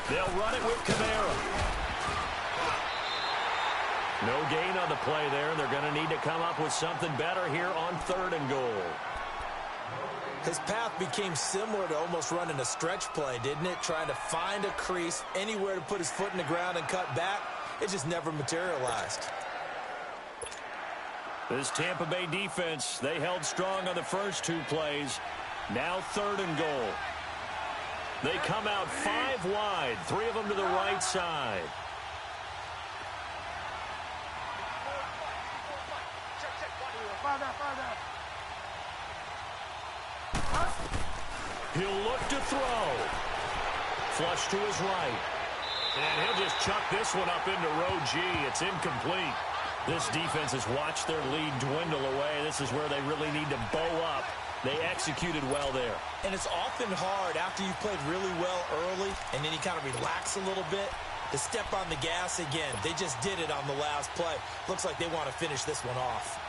They'll run it with Kamara. No gain on the play there. They're going to need to come up with something better here on third and goal. His path became similar to almost running a stretch play, didn't it? Trying to find a crease, anywhere to put his foot in the ground and cut back. It just never materialized. This Tampa Bay defense, they held strong on the first 2 plays. Now third and goal. They come out 5 wide, 3 of them to the right side. He'll look to throw. Flush to his right. And he'll just chuck this one up into row G. It's incomplete. This defense has watched their lead dwindle away. This is where they really need to bow up. They executed well there. And it's often hard after you've played really well early and then you kind of relax a little bit to step on the gas again. They just did it on the last play. Looks like they want to finish this one off.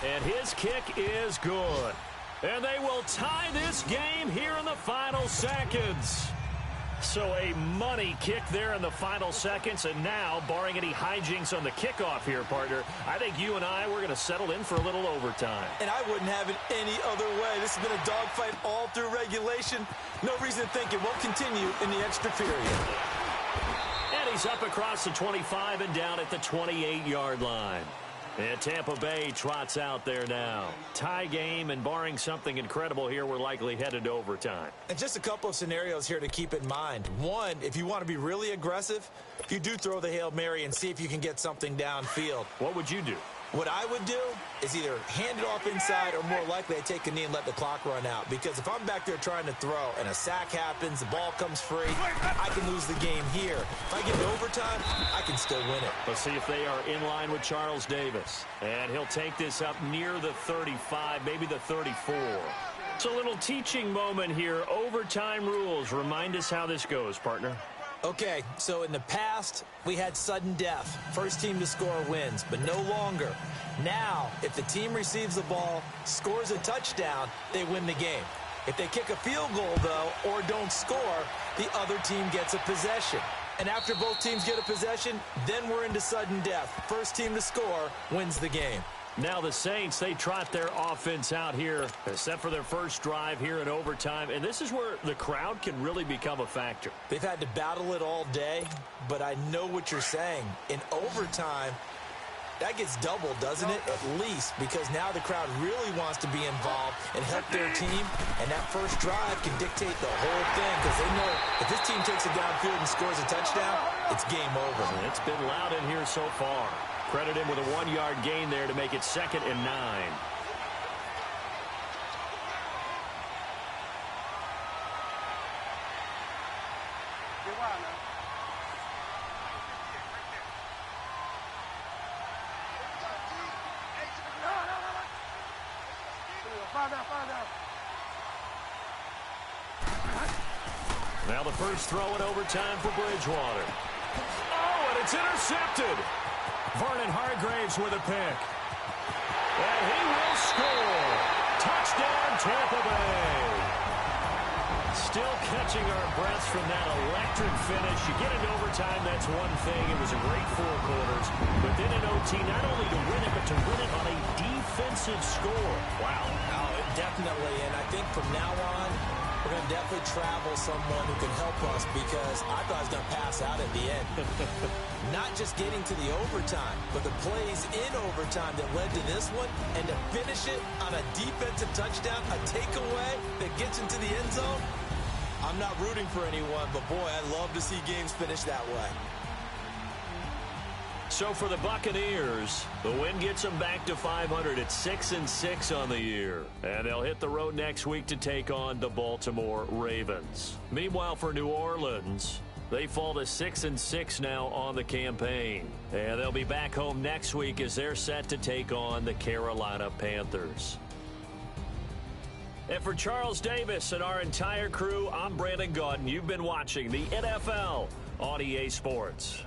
And his kick is good. And they will tie this game here in the final seconds. So a money kick there in the final seconds. And now, barring any hijinks on the kickoff here, partner, I think you and I, we're going to settle in for a little overtime. And I wouldn't have it any other way. This has been a dogfight all through regulation. No reason to think it won't continue in the extra period. And he's up across the 25 and down at the 28-yard line. And Tampa Bay trots out there now. Tie game, and barring something incredible here, we're likely headed to overtime. And just a couple of scenarios here to keep in mind. One, if you want to be really aggressive, you do throw the Hail Mary and see if you can get something downfield. What would you do? What I would do is either hand it off inside or more likely I take a knee and let the clock run out. Because if I'm back there trying to throw and a sack happens, the ball comes free, I can lose the game here. If I get to overtime, I can still win it. Let's see if they are in line with Charles Davis. And he'll take this up near the 35, maybe the 34. It's a little teaching moment here. Overtime rules. Remind us how this goes, partner. Okay, so in the past, we had sudden death. First team to score wins, but no longer. Now, if the team receives the ball, scores a touchdown, they win the game. If they kick a field goal, though, or don't score, the other team gets a possession. And after both teams get a possession, then we're into sudden death. First team to score wins the game. Now the Saints, they trot their offense out here, set for their first drive here in overtime. And this is where the crowd can really become a factor. They've had to battle it all day, but I know what you're saying. In overtime, that gets doubled, doesn't it? At least, because now the crowd really wants to be involved and help their team. And that first drive can dictate the whole thing because they know if this team takes it downfield and scores a touchdown, it's game over. And it's been loud in here so far. Credit him with a 1-yard gain there to make it 2nd and 9. Now the first throw in overtime for Bridgewater. Oh, and it's intercepted. Vernon Hargreaves with a pick. And he will score. Touchdown, Tampa Bay. Still catching our breaths from that electric finish. You get into overtime, that's one thing. It was a great 4 quarters. But then in OT, not only to win it, but to win it on a defensive score. Wow. Oh, definitely. And I think from now on, we're going to definitely travel someone who can help us because I thought I was going to pass out at the end. Not just getting to the overtime, but the plays in overtime that led to this one, and to finish it on a defensive touchdown, a takeaway that gets into the end zone. I'm not rooting for anyone, but boy, I love to see games finish that way. So for the Buccaneers, the win gets them back to 500 at 6-6 on the year. And they'll hit the road next week to take on the Baltimore Ravens. Meanwhile, for New Orleans, they fall to 6-6 now on the campaign. And they'll be back home next week as they're set to take on the Carolina Panthers. And for Charles Davis and our entire crew, I'm Brandon Gaudin. You've been watching the NFL on EA Sports.